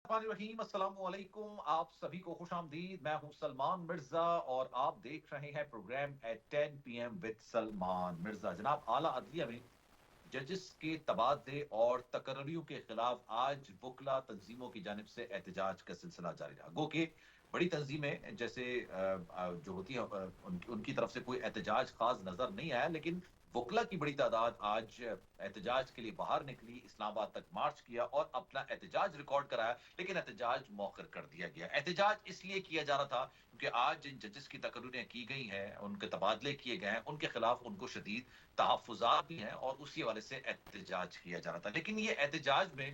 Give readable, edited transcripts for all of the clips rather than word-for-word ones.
रहीम अस्सलाम वालेकुम। आप सभी को खुश आमदीद। मैं हूं सलमान मिर्जा और आप देख रहे हैं programme at 10 PM with Salman Mirza. जनाब, आला अदलिया में जजेस के तबादले और तकर्रियों के खिलाफ आज वकला तंजीमों की जानिब से एहतजाज का सिलसिला जारी रहा। गो कि बड़ी तंजीमें जैसे जो होती है उनकी तरफ से कोई एहतजाज खास नजर नहीं आया, लेकिन वकला की बड़ी तादाद आज एहतजाज के लिए बाहर निकली, इस्लामाबाद तक मार्च किया और अपना एहतजाज रिकॉर्ड कराया, लेकिन एहतजाज मौखर कर दिया गया। एहतजाज इसलिए किया जा रहा था क्योंकि आज जिन जजेस की तकर्रियां की गई हैं, उनके तबादले किए गए हैं, उनके खिलाफ उनको शदीद तहफ़्फ़ुज़ात भी हैं और उसी हवाले से एहतजाज किया जा रहा था। लेकिन ये एहतजाज में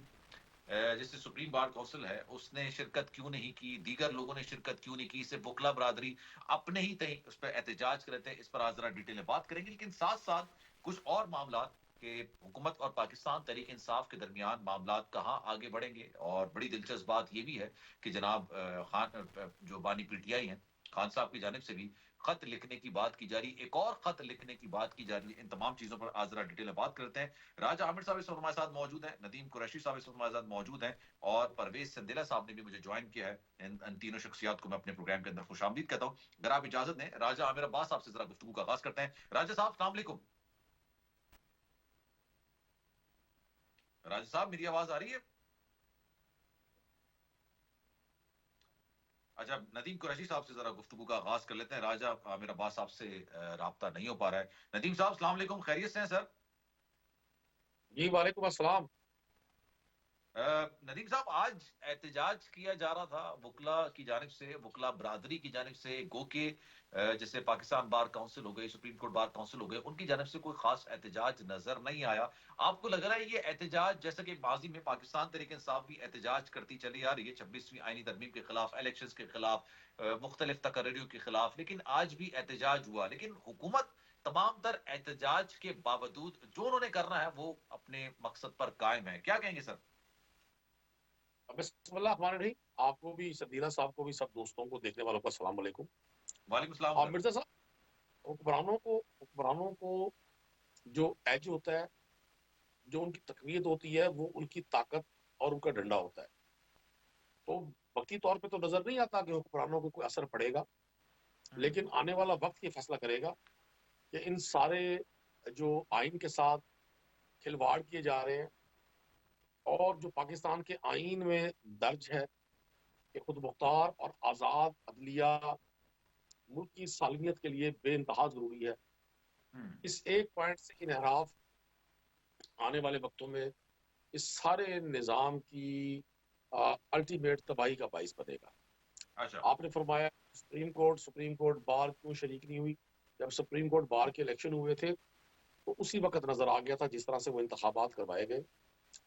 जैसे सुप्रीम बार काउंसिल है, उसने शिरकत क्यों नहीं की, दीगर लोगों ने शिरकत क्यों नहीं की, सिर्फ वकला बरादरी अपने ही तय उस पर एहतजाज कर रहे थे। इस पर आज जरा डिटेल में बात करेंगे, लेकिन साथ साथ कुछ और मामला के हुकूमत और पाकिस्तान तहरीक इंसाफ के दरमियान मामला कहाँ आगे बढ़ेंगे। और बड़ी दिलचस्प बात यह भी है कि जनाब खान जो बानी पीटीआई हैं, खान साहब की जानिब से भी खत लिखने की बात की जा रही है, एक और खत लिखने की बात की जा रही है। इन तमाम चीजों पर आज जरा डिटेल में बात करते हैं। राजा आमिर साहब इस वक्त हमारे साथ मौजूद हैं, नदीम कुरैशी साहब इस वक्त हमारे साथ मौजूद हैं और परवेज संदेला साहब ने भी मुझे ज्वाइन किया है। इन तीनों शख्सियात को मैं अपने प्रोग्राम के अंदर खुशामदीद कहता हूं। अगर आप इजाजत दें, राजा आमिर अब्बास साहब से जरा गुफ्तगू का आगाज करते हैं। राजा साहब, अस्सलाम वालेकुम। राजा साहब, मेरी आवाज आ रही है? अच्छा, नदीम कुरैशी साहब से जरा गुफ्तगू का आगाज कर लेते हैं। राजा आमिर अब्बास साहब से राब्ता नहीं हो पा रहा है। नदीम साहब, अस्सलाम वालेकुम, खैरियत से हैं सर? जी वालेकुम अस्सलाम। नदीम साहब, आज एहतजाज किया जा रहा था वकला की जानिब से, वकला बरादरी की जानिब से। गो के जैसे पाकिस्तान बार काउंसिल हो गई, सुप्रीम कोर्ट बार काउंसिल हो गए, उनकी जानिब से कोई खास एहतजाज नजर नहीं आया। आपको लग रहा है ये एहतजाज, जैसे कि माजी में पाकिस्तान तरीके इंसाफ भी एहतजाज करती चली आ रही है 26वीं आईनी तरमीम के खिलाफ, इलेक्शन के खिलाफ, मुख्तलिफ तकर्रियों के खिलाफ, लेकिन आज भी एहतजाज हुआ, लेकिन हुकूमत तमाम तर एहतजाज के बावजूद जो उन्होंने करना है वो अपने मकसद पर कायम है। क्या कहेंगे सर? बिस्मिल्लाह रहमान रहीम। आपको भी, सदीना साहब को भी, सब दोस्तों को, देखने वालों को अस्सलाम वालेकुम। वालेकुम सलाम और सर। मिर्जा साहब, हुक्मरानों को जो एज होता है, जो उनकी तकवीत होती है, वो उनकी ताकत और उनका डंडा होता है। तो वक्ती तौर पे तो नजर नहीं आता कि हुक्मरानों को कोई असर पड़ेगा, हम्म। लेकिन आने वाला वक्त ये फैसला करेगा कि इन सारे जो आइन के साथ खिलवाड़ किए जा रहे हैं, और जो पाकिस्तान के आइन में दर्ज है कि खुद मुख्तार और आज़ाद अदलिया मुल्क की सालमियत के लिए बेइंतहा जरूरी है, हम्म। इस एक पॉइंट से इनहराफ आने वाले वक्तों में इस सारे निज़ाम की अल्टीमेट तबाही का बाइस बनेगा। अच्छा। आपने फरमाया सुप्रीम कोर्ट बार क्यों शरीक नहीं हुई। जब सुप्रीम कोर्ट बार के इलेक्शन हुए थे तो उसी वक्त नजर आ गया था जिस तरह से वो इंतखाबात करवाए गए।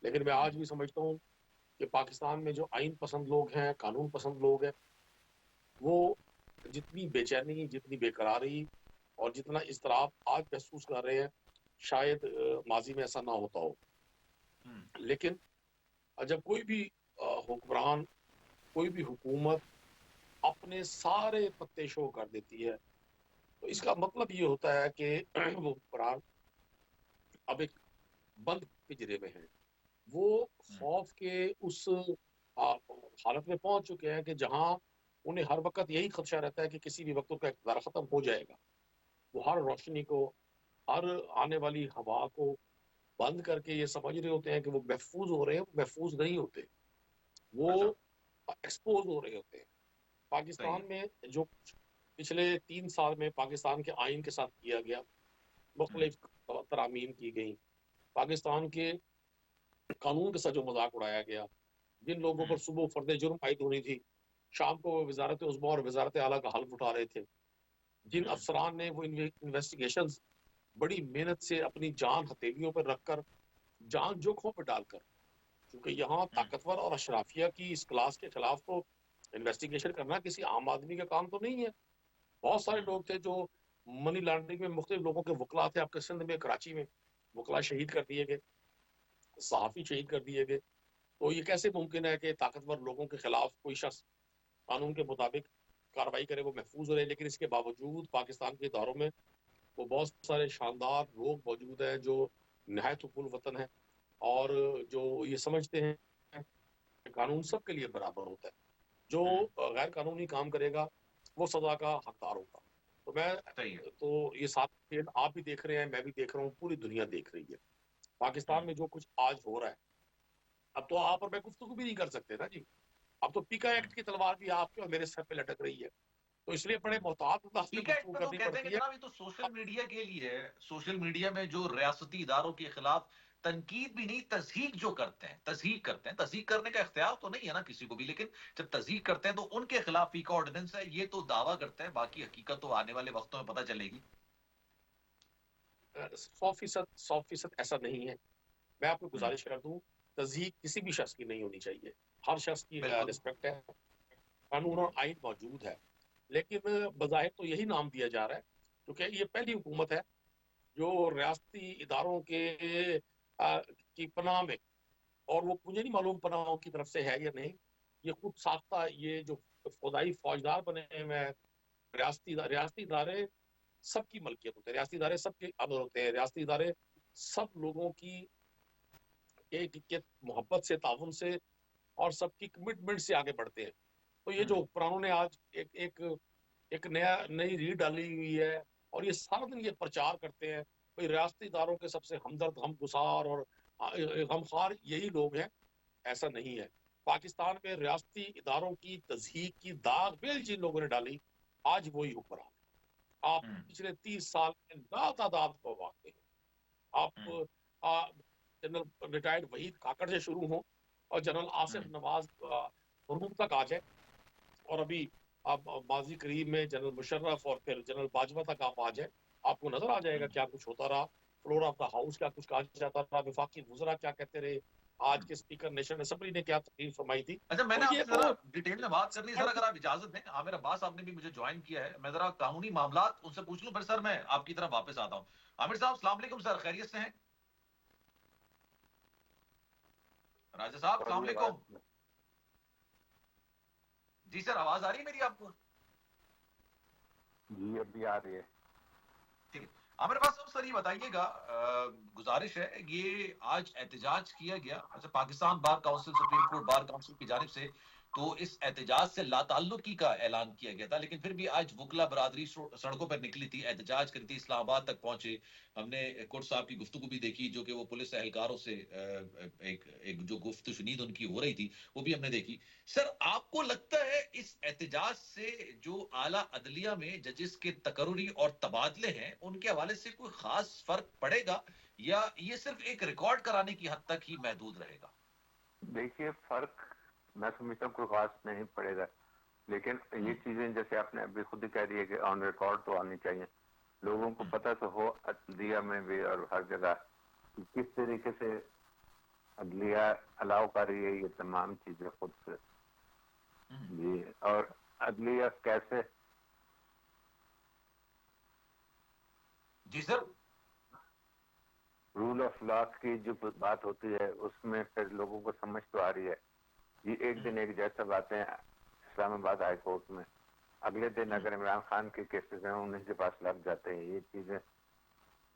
लेकिन मैं हम्म। आज भी समझता हूँ कि पाकिस्तान में जो आइन पसंद लोग हैं, कानून पसंद लोग हैं, वो जितनी बेचैनी, जितनी बेकरारी और जितना इज़्तिराब आज महसूस कर रहे हैं, शायद माजी में ऐसा ना होता हो। हम्म। लेकिन जब कोई भी हुक्मरान, कोई भी हुकूमत अपने सारे पत्ते शो कर देती है, तो इसका मतलब ये होता है कि वो हुक्मरान अब एक बंद पिंजरे में है। वो हम्म। खौफ के उस हालत में पहुंच चुके हैं कि जहां उन्हें हर वक्त यही खदशा रहता है कि किसी भी वक्त उनका इक़्तिदार खत्म हो जाएगा। वो हर रोशनी को, हर आने वाली हवा को बंद करके ये समझ रहे होते हैं कि वो महफूज हो रहे हैं। वो महफूज नहीं होते, वो अच्छा। एक्सपोज हो रहे होते हैं। सही पाकिस्तान है। में जो पिछले 3 साल में पाकिस्तान के आइन के साथ किया गया, हम्म। मुख्तलिफ तरामीम की गई, पाकिस्तान के कानून के साथ जो मजाक उड़ाया गया, जिन लोगों पर हम्म। सुबह फर्द जुर्म आयद होनी थी, शाम को वो वजारत उज़्मा और वजारत आला का हल्फ उठा रहे थे। जिन हम्म। अफसरान ने वो इन्वेस्टिगेशन बड़ी मेहनत से अपनी जान हथेलियों पर रखकर, जान जोखों पर डालकर, क्योंकि यहाँ हम्म। ताकतवर और अशराफिया की इस क्लास के खिलाफ तो इन्वेस्टिगेशन करना किसी आम आदमी का काम तो नहीं है। बहुत सारे हम्म। लोग थे जो मनी लॉन्ड्रिंग में मुख्तलिफ लोगों के वकला थे। आपके सिंध में, कराची में वकला शहीद कर दिए गए, सहाफ़ी शहीद कर दिए गए। तो ये कैसे मुमकिन है कि ताकतवर लोगों के खिलाफ कोई शख्स कानून के मुताबिक कार्रवाई करे, वो महफूज रहे। लेकिन इसके बावजूद पाकिस्तान के इदारों में वो बहुत सारे शानदार लोग मौजूद हैं जो नहायत हुकुल वतन है, और जो ये समझते हैं कानून सबके लिए बराबर होता है। जो गैर कानूनी काम करेगा वो सजा का हकदार होगा। तो मैं सही है। तो ये साथ खेल आप भी देख रहे हैं, मैं भी देख रहा हूँ, पूरी दुनिया देख रही है। पाकिस्तान में जो कुछ आज हो रहा है, अब तो आप और मैं गुफ्तगू भी नहीं कर सकते ना जी। अब तो पीका एक्ट की तलवार भी आपके और मेरे सर पे लटक रही है। तो इसलिए बड़े मोहतात अंदाज में पीकेट गुफ्तगू पे तो करनी कहते हैं कि पड़ती है। जनाब ये तो सोशल मीडिया के लिए है। सोशल मीडिया में जो रियासती इदारों के खिलाफ तनकीद भी नहीं, तज़हीक जो करते हैं, तज़हीक करते हैं। तज़हीक करने का इख्तियार तो नहीं है ना किसी को भी, लेकिन जब तज़हीक करते हैं तो उनके खिलाफ फीका ऑर्डिनेंस है, ये तो दावा करते हैं। बाकी हकीकत तो आने वाले वक्तों में पता चलेगी। 100% ऐसा नहीं है। मैं आपको हम्म, गुजारिश कर दूं, तज़हीक किसी भी शख्स की नहीं होनी चाहिए। हर शख्स की बिल्कुल। रिस्पेक्ट है, कानून और आइन मौजूद है। लेकिन बज़ाहिर तो यही नाम दिया जा रहा है, क्योंकि ये पहली हुकूमत है जो रियासती इदारों की पनाह में, और वो मुझे नहीं मालूम पनाहों की तरफ से है या नहीं, ये खुद साख्ता ये जो फौजाई फौजदार बने हुए हैं। रियासती इदारे सबकी मलकियत होते हैं, रियासती इदारे सबके अमल होते हैं, रियासती इदारे सब लोगों की एक मोहब्बत से, ताउन से और सबकी कमिटमेंट से आगे बढ़ते हैं। तो ये जो हम्म, हुक्मरानों ने आज एक एक एक नई रीढ़ डाली हुई है, और ये सारा दिन ये प्रचार करते हैं भाई रियासती इदारों के सबसे हमदर्द, हमगुसार और गमखार यही लोग हैं। ऐसा नहीं है। पाकिस्तान में रियासती इदारों की तज़हीक की दाग बेल जिन लोगों ने डाली, आज वही हुक्मरान है। आप हम्म, पिछले 30 साल में लातादाद वाकते हैं। हम्म, आप जनरल रिटायर्ड वहीद काकड़ से शुरू हो और जनरल आसिफ हम्म, नवाज मरहूम तक आ जाए, और अभी आप माजी करीब में जनरल मुशर्रफ और फिर जनरल बाजवा तक आप आ जाए, आपको नजर आ जाएगा हम्म, क्या कुछ होता रहा। फ्लोर ऑफ द हाउस क्या कुछ कहा जाता रहा, विफाकी वुजरा क्या कहते रहे, आज हम्म। के स्पीकर नेशनल असेंबली ने क्या तकरीर फरमाई थी। अच्छा, मैंने तो ये आपसे जरा वो डिटेल में बात करनी है सर, अगर आप इजाजत दें। आमिर अब्बास साहब ने भी मुझे ज्वाइन किया है, मैं जरा कानूनी मामलात उनसे पूछ लूं, फिर सर मैं आपकी तरफ वापस आता हूं। आमिर साहब, अस्सलाम वालेकुम सर, खैरियत से हैं? राजा साहब, अस्सलाम सॉरी आवाज। वालेकुम। जी सर, आवाज आ रही है मेरी आपको? जी अभी आ रही है। ठीक है। आमिर अब्बास साहब, सर ये बताइएगा, गुजारिश है, ये आज एहतजाज किया गया, अच्छा, Pakistan bar council, supreme court bar council की जानिब से, तो इस एहतजाज से लाताल्लुकी का ऐलान किया गया था, लेकिन फिर भी आज वकला बरादरी सड़कों पर निकली थी, एहतजाज करी थी, इस्लामाबाद तक पहुंचे। हमने कोर्ट साहब की गुफ्तगू भी देखी, जो कि वो पुलिस एहलकारों से एक एक जो गुफ्तगू शुनीद उनकी हो रही थी, वो भी हमने देखी। सर, आपको लगता है इस एहतजाज से जो आला अदलिया में जजेस के तकर्री और तबादले हैं, उनके हवाले से कोई खास फर्क पड़ेगा, या ये सिर्फ एक रिकॉर्ड कराने की हद तक ही महदूद रहेगा? देखिए फर्क मैं समझता हूँ कोई खास नहीं पड़ेगा, लेकिन ये चीजें जैसे आपने अभी खुद ही कह दी है कि ऑन रिकॉर्ड तो आनी चाहिए, लोगों को पता तो हो अदलिया में भी और हर जगह कि किस तरीके से अदलिया अलाउ कर रही है ये तमाम चीजें खुद से। जी, और अदलिया कैसे जी सर। रूल ऑफ लॉ की जो बात होती है उसमें फिर लोगों को समझ तो आ रही है। ये एक दिन एक जैसा बातें इस्लामाबाद हाई कोर्ट में, अगले दिन अगर इमरान खान के केसेस हैं उन्हीं के पास लग जाते हैं। ये चीजें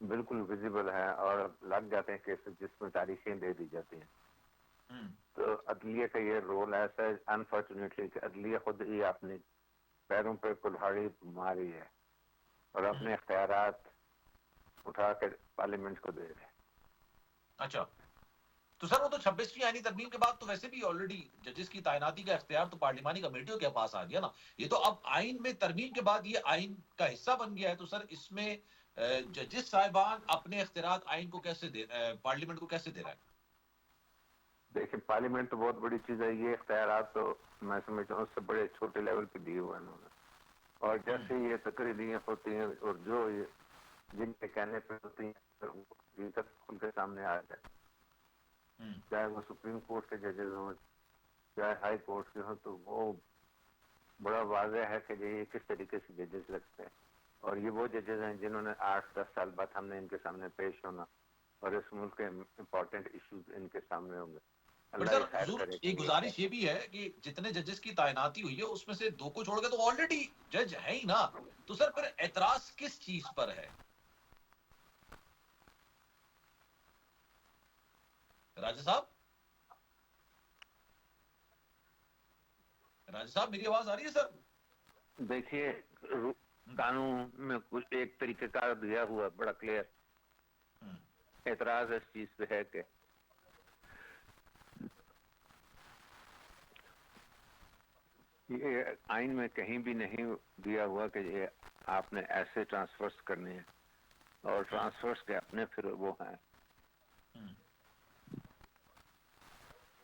बिल्कुल विजिबल है और लग जाते हैं केसेस जिसमें तारीखें दे दी जाती हैं। तो अदलिया का ये रोल ऐसा है अनफॉर्चुनेटली कि अदलिया खुद ही अपने पैरों पर कुल्हाड़ी मारी है और अपने इख्तियारात उठा कर पार्लियामेंट को दे रहे हैं। अच्छा, तो सर वो तो 26वीं आईनी तरमीम के बाद तो वैसे भी ऑलरेडी जजेस की तैनाती का इख्तियार तो पार्लिमानी कमेटियों के पास आ गया ना। ये तो अब आइन में तरमीम के बाद ये आइन का हिस्सा बन गया है, तो सर इसमें जजेस साहिबान अपने इख्तियारात आइन को कैसे पार्लियामेंट को कैसे दे रहा है? देखिए पार्लियामेंट तो बहुत बड़ी चीज है, ये इख्तियारात तो मैं समझता हूँ उससे बड़े छोटे लेवल पे दिए हुए हैं उन्होंने। और जैसे ये तकरीरें होती हैं और जो ये जिनके कहने पे होती हैं तो ये सब खुल के सामने आ जाए, चाहे वो सुप्रीम कोर्ट के जजेस हों चाहे हाई कोर्ट के हों, तो वो बड़ा वाजह है कि ये किस तरीके से जजेस लगते हैं। और ये वो जजेस हैं जिन्होंने 8-10 साल बाद हमने इनके सामने पेश होना और इस मुल्क के इम्पोर्टेंट इश्यूज इनके सामने होंगे। बट अल्लाह सर ये खैर हुजूर, करे एक कि गुजारिश ये भी है कि जितने जजेस की तैनाती हुई है उसमें से दो को छोड़ के तो ऑलरेडी जज है ही ना, तो सर फिर एतराज किस चीज पर है? राजा साहब? राजा साहब मेरी आवाज आ रही है सर? देखिए, कानून में कुछ एक तरीकेकार दिया हुआ बड़ा क्लियर। एतराज इस चीज पे है कि ये आइन में कहीं भी नहीं दिया हुआ कि ये आपने ऐसे ट्रांसफर्स करने हैं, और ट्रांसफर्स के अपने फिर वो हैं।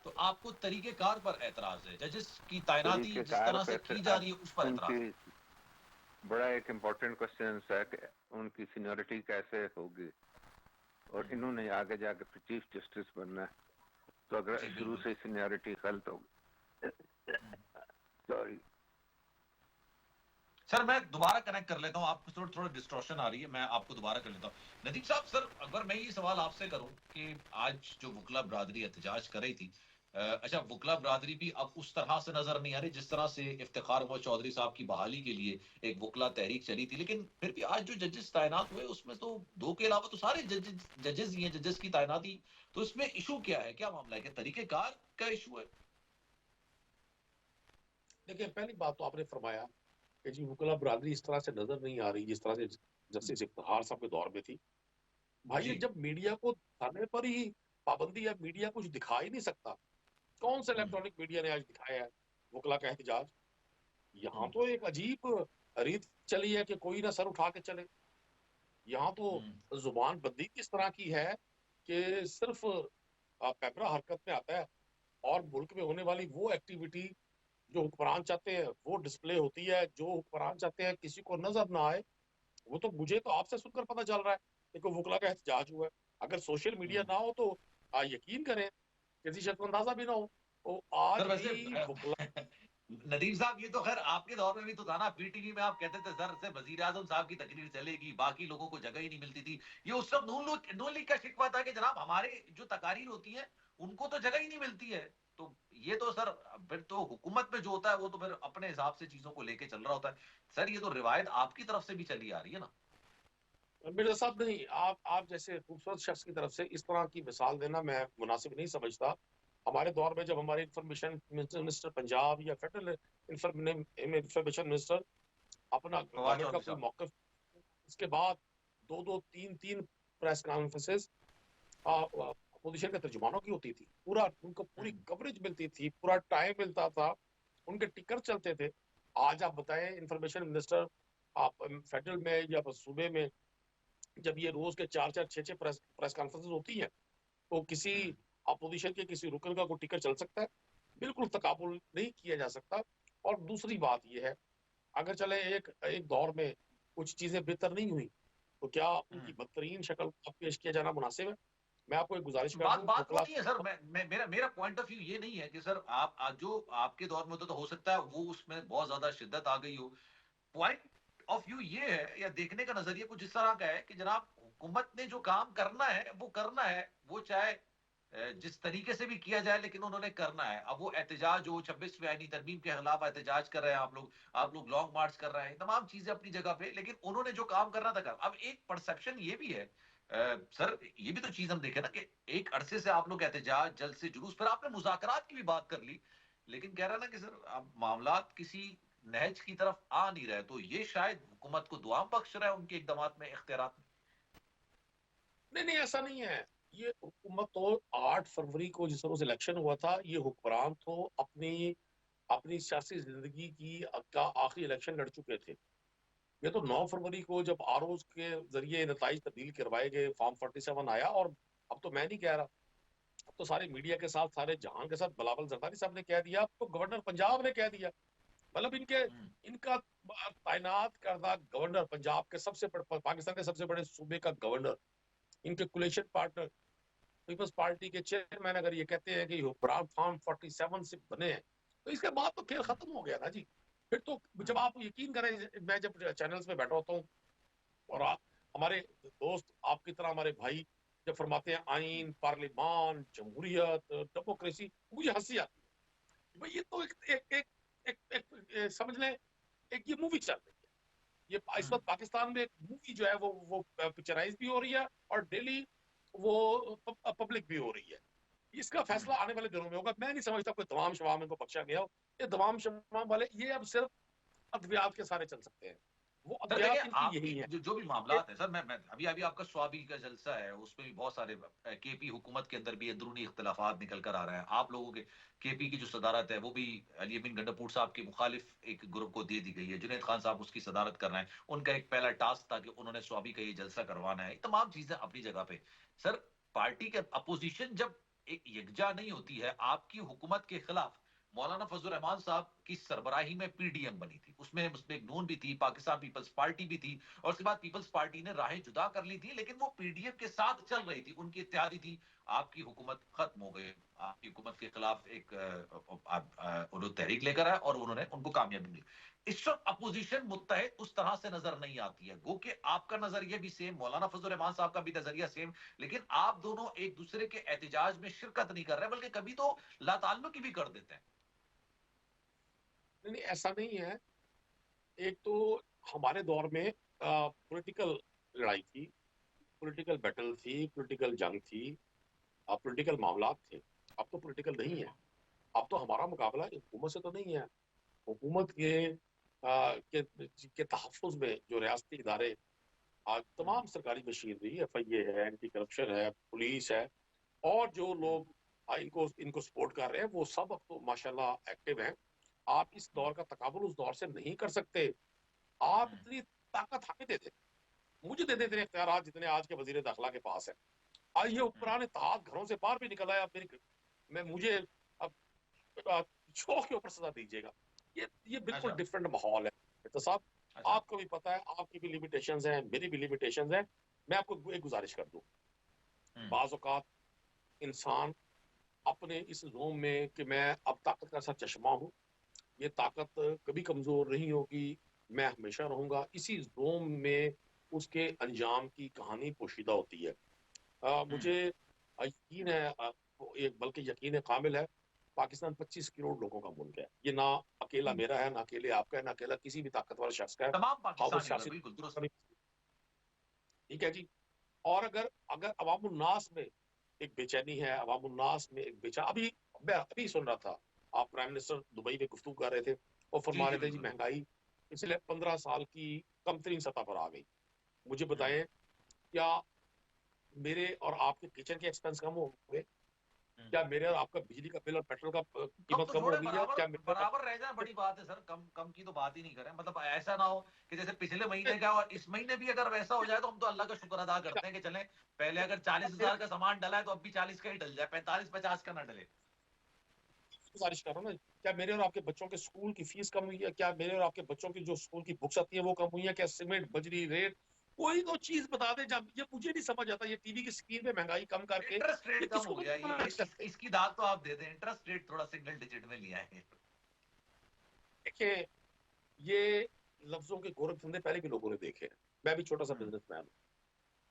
तो आपको तरीकेकार पर एतराज है, जजेस की तैनाती जिस तरह से की जा रही है उस पर एतराज है? बड़ा एक इम्पोर्टेंट क्वेश्चन है कि उनकी सीनियरिटी कैसे होगी, और इन्होंने आगे जाके चीफ जस्टिस बनना है, तो अगर शुरू से सीनियरिटी गलत होगी। सॉरी सर, मैं दोबारा कनेक्ट कर लेता हूँ, आपको थोड़ा डिस्टॉर्शन आ रही है, मैं आपको दोबारा कर लेता हूँ। नदीम साहब, सर अगर मैं ये सवाल आपसे करूं कि आज जो वकला बरादरी एहतजाज कर रही थी, अच्छा वकला बरादरी भी अब उस तरह से नजर नहीं आ रही जिस तरह से इफ्तिखार उमर चौधरी साहब की बहाली के लिए एक वकला तहरीक चली थी, लेकिन फिर भी आज जो जजेस तैनात हुए उसमें तो 2 के अलावा तो सारे जजेस ही हैं, जजेस की तैनाती। तो इसमें इशू क्या है, क्या मामला है, क्या तरीकेकार का इशू है? देखिए, पहली बात तो आपने फरमाया कि जी वकला बरादरी इस तरह से नजर नहीं आ रही जिस तरह से जस्टिस इफ्तिखार साहब के दौर में थी। भाई जब मीडिया को थाने पर ही पाबंदी है, मीडिया कुछ दिखा ही नहीं सकता, कौन सा इलेक्ट्रॉनिक मीडिया ने आज दिखाया है वकला का एहतजाज? यहाँ तो एक अजीब रीत चली है कि कोई ना सर उठा के चले। यहाँ तो जुबान बंदी किस तरह की है कि सिर्फ पैपरा हरकत में आता है, और मुल्क में होने वाली वो एक्टिविटी जो हुक्मरान चाहते हैं वो डिस्प्ले होती है, जो हुक्मरान चाहते हैं किसी को नजर ना आए, वो तो मुझे तो आपसे सुनकर पता चल रहा है कि कोई वकला का एहतजाज हुआ है। अगर सोशल मीडिया ना हो तो यकीन करें किसी शख्स को अंदाजा भी ना हो। तो आज सर वैसे भी वकला नदीम साहब, ये तो खैर आपके दौर में भी तो था ना, पीटीवी में आप कहते थे सर से वजीर आजम साहब की तकरीर चलेगी, बाकी लोगों को जगह ही नहीं मिलती थी। ये उस वक्त नून लीग का शिकवा था कि जनाब हमारे जो तकारीर होती है उनको तो जगह ही नहीं मिलती है। तो ये तो सर फिर तो हुकूमत में जो होता है वो तो फिर अपने हिसाब से चीजों को लेके चल रहा होता है। सर ये तो रिवायत आपकी तरफ से भी चली आ रही है ना? मिर्जा साहब नहीं, आप जैसे खूबसूरत शख्स की तरफ से इस तरह की मिसाल देना मैं मुनासिब नहीं समझता। हमारे दौर में जब हमारे इंफॉर्मेशन मिनिस्टर पंजाब या फेडरल इंफॉर्मेशन मिनिस्टर अपना फवाद गवर्नमेंट का चौधरी कोई साहब। मौकफ, उसके बाद दो दो तीन तीन प्रेस कॉन्फ्रेंसेस अपोजिशन के तर्जुमानों की होती थी, पूरा उनको पूरी कवरेज मिलती थी, पूरा टाइम मिलता था, उनके टिकर चलते थे। आज आप बताएं इंफॉर्मेशन मिनिस्टर आप फेडरल में या सूबे में जब ये रोज के 4-4 6-6 प्रेस कॉन्फ्रेंस होती हैं, तो किसी अपोजिशन के किसी रुकन का कोई टिकर चल सकता है? बिल्कुल तकाबुल नहीं किया जा सकता। और दूसरी बात यह है, अगर चले एक एक दौर में कुछ चीजें बेहतर नहीं हुई तो क्या उनकी बदतरीन शक्ल का पेश किया जाना मुनासिब है? मैं आपको एक गुजारिश कर बात दूं, बात वो वकला नहीं है सर, मेरा मेरा पॉइंट ऑफ व्यू ये नहीं है कि सर आप जो आपके दौर में होता तो हो सकता है वो उसमें बहुत ज्यादा शिद्दत आ गई हो। पॉइंट ऑफ व्यू ये है या देखने का नजरिया कुछ इस तरह का है कि जनाब हुकूमत ने जो काम करना है वो करना है, वो चाहे जिस तरीके से भी किया जाए लेकिन उन्होंने करना है। अब वो एहतजाज हो, 26वीं आईनी तरमीम के खिलाफ एहतजाज कर रहे हैं आप लोग लॉन्ग मार्च कर रहे हैं, तमाम चीजें अपनी जगह पे, लेकिन उन्होंने जो काम करना था कर। अब एक परसेप्शन ये भी है सर, ये भी तो चीज हम देखें ना कि एक अरसे से आप लोग एहतजाज, जल्द से जुलूस, फिर आपने मुज़ाकरात की भी बात कर ली, लेकिन कह रहा ना कि सर अब मामलात किसी नहज की तरफ आ नहीं रहे, तो ये शायद हुकूमत को दुआ बख्श रहा है उनके इकदामात में, इख्तियारात में। नहीं नहीं, ऐसा नहीं है। ये हुकूमत तो 8 फरवरी को जिस रोज इलेक्शन हुआ था, ये हुक्मरान तो अपनी अपनी सियासी जिंदगी की का आखिरी इलेक्शन लड़ चुके थे। ये तो 9 फरवरी को जब आरओज के जरिए नताइज तब्दील करवाए गए, फॉर्म 47 आया, और अब तो मैं नहीं कह रहा, अब तो सारे मीडिया के साथ, सारे जहां के साथ बिलावल जरदारी साहब ने कह दिया, अब तो गवर्नर पंजाब ने कह दिया। मतलब इनका तैनात करदा गवर्नर पंजाब के सबसे बड़े, पाकिस्तान के सबसे बड़े सूबे का गवर्नर, इनके कुलेशन पार्टनर पीपल्स पार्टी के चेयरमैन अगर ये कहते हैं कि हुक्मरान फॉर्म 47 से बने हैं, तो इसके बाद तो खेल खत्म हो गया ना जी। फिर तो जब आप यकीन करें, मैं जब चैनल्स पे बैठा होता हूँ और हमारे दोस्त आपकी तरह हमारे भाई जब फरमाते हैं आइन, पार्लिमान, जमहूरियत, डेमोक्रेसी, मुझे हंसी आती है। भाई ये तो एक समझ लें, एक ये मूवी चल रही है। ये इस वक्त पाकिस्तान में एक मूवी जो है वो पिक्चराइज भी हो रही है और डेली वो पब्लिक भी हो रही है। इसका फैसला आने वाले दिनों में होगा। मैं नहीं समझता कोई दवाम शवाम इनको बख्शा गया हो। ये दवाम शवाम वाले ये अब सिर्फ अद्वियात के सारे चल सकते हैं, वो सर देखिए, अद्वियात इनकी आपकी यही है। जो भी मामलात हैं सर, मैं अभी अभी आपका स्वाबी का जलसा है, उसमें भी बहुत सारे केपी हुकूमत के अंदर भी अंदरूनी इख्तिलाफात निकल कर आ रहे हैं। आप लोगों के केपी की जो सदारत है वो भी अली अमीन गंडापुर साहब के मुखालिफ एक ग्रुप को दे दी गई है। जुनैद खान साहब उसकी सदारत कर रहे हैं। उनका एक पहला टास्क था कि उन्होंने स्वाबी का ये जलसा करवाना है। ये तमाम चीजें अपनी जगह पे। सर, पार्टी के अपोजिशन जब एक यकजा नहीं होती है आपकी हुकूमत के खिलाफ, मौलाना फजल रहमान साहब की सरबराही में पीडीएम बनी थी, उसमें उसमें एक नून भी थी, पाकिस्तान पीपल्स पार्टी भी थी, और उसके बाद पीपल्स पार्टी ने राहें जुदा कर ली थी, लेकिन वो पीडीएम के साथ चल रही थी, उनकी इत्तेहादी थी। आपकी हुकूमत खत्म हो गई, आपकी हुकूमत के खिलाफ एक उन्होंने तहरीक लेकर आए और उन्होंने उनको कामयाबी मिली। इस वक्त अपोजिशन मुत्तहिद उस तरह से नजर नहीं आती है। गो कि आपका नजरिया भी सेम, मौलाना फजल रहमान साहब का भी नजरिया सेम, लेकिन आप दोनों एक दूसरे के एहतजाज में शिरकत नहीं कर रहे, बल्कि कभी तो लाताल्लुकी भी कर देते हैं। नहीं नहीं, ऐसा नहीं है। एक तो हमारे दौर में पॉलिटिकल लड़ाई थी, पॉलिटिकल बैटल थी, पॉलिटिकल जंग थी, पॉलिटिकल मामलात थे। अब तो पॉलिटिकल नहीं है। अब तो हमारा मुकाबला हुकूमत से तो नहीं है। हुकूमत के तहफ़्फ़ुज़ में जो रियासती इदारे, आज तमाम सरकारी मशीनरी, एफआईए है, एंटी करप्शन है, पुलिस है, और जो लोग इनको इनको सपोर्ट कर रहे हैं, वो सब अब तो माशाल्लाह एक्टिव हैं। आप इस दौर का तकाबुल उस दौर से नहीं कर सकते। आप इतनी ताकत हमें दे दें, मुझे दे देते इख्तियार जितने आज के वजीर दाखिला के पास है। आज ये उपरान इत्तेहाद घरों से बाहर भी निकल आया। मैं मुझे अब शौक के ऊपर सजा दीजिएगा। ये बिल्कुल अच्छा। डिफरेंट माहौल है। तो साहब, अच्छा। आपको भी पता है, आपकी भी लिमिटेशंस हैं, मेरी भी लिमिटेशंस हैं। मैं आपको एक गुजारिश कर दूं, बाज़ औक़ात इंसान अपने इस ज़ोन में कि मैं अब ताकत का सा चश्मा हूँ, ये ताकत कभी कमजोर नहीं होगी, मैं हमेशा रहूंगा इसी जोम में, उसके अंजाम की कहानी पोशीदा होती है। मुझे यकीन है, एक बल्कि यकीन कामिल है, पाकिस्तान 25 करोड़ लोगों का मुल्क है। ये ना अकेला मेरा है, ना अकेले आपका है, ना अकेला किसी भी ताकतवर शख्स का है। तमाम हाँ, वो पाकिस्तानियों का, सियासी, बिल्कुल दुरुस्त। ठीक है जी। और अगर अगर अवामुल नास में एक बेचैनी है, अवामुल नास में एक बेचैन, अभी मैं अभी सुन रहा था, आप प्राइम मिनिस्टर दुबई में गुफ्तगू कर रहे थे, और जी फरमा जी, रहे थे जी बिल्कुल। महंगाई पिछले 15 साल की कम तरीन सतह पर आ गई। मुझे बताएं, क्या मेरे और आपके किचन के एक्सपेंस कम हो गए? क्या मेरे और आपका बिजली का बिल और पेट्रोल का कम कीमत तो कम हो छोड़े, गई है? बराबर क्या मेरे और बराबर रह जाए बड़ी बात है सर। कम कम की तो बात ही नहीं करें, मतलब ऐसा ना हो कि जैसे पिछले महीने का और इस महीने भी अगर वैसा हो जाए तो हम तो अल्लाह का शुक्र अदा करते हैं कि चलें, पहले अगर 40,000 का सामान डला है तो अब भी 40 का ही डल जाए, 45-50 का ना डले। गुजारिश कर रहा हूँ ना, क्या मेरे और आपके बच्चों के स्कूल की फीस कम हुई है? क्या मेरे और आपके बच्चों की जो स्कूल की बुक्स आती है वो कम हुई है? क्या सीमेंट, बजरी, रेट, कोई तो चीज बता दे। जब ये मुझे नहीं समझ आता, ये टीवी की स्क्रीन पे महंगाई कम करके इंटरेस्ट ये रेट कम हो किसको गया, ये कन्विंस करते हैं? इसकी दाद तो आप दे दें, इंटरेस्ट रेट थोड़ा सिंगल डिजिट में लिया है। देखिए, ये लफ्जों के गोरख धंधे पहले भी लोगों ने देखे हैं। मैं भी छोटा सा बिजनेसमैन हूँ।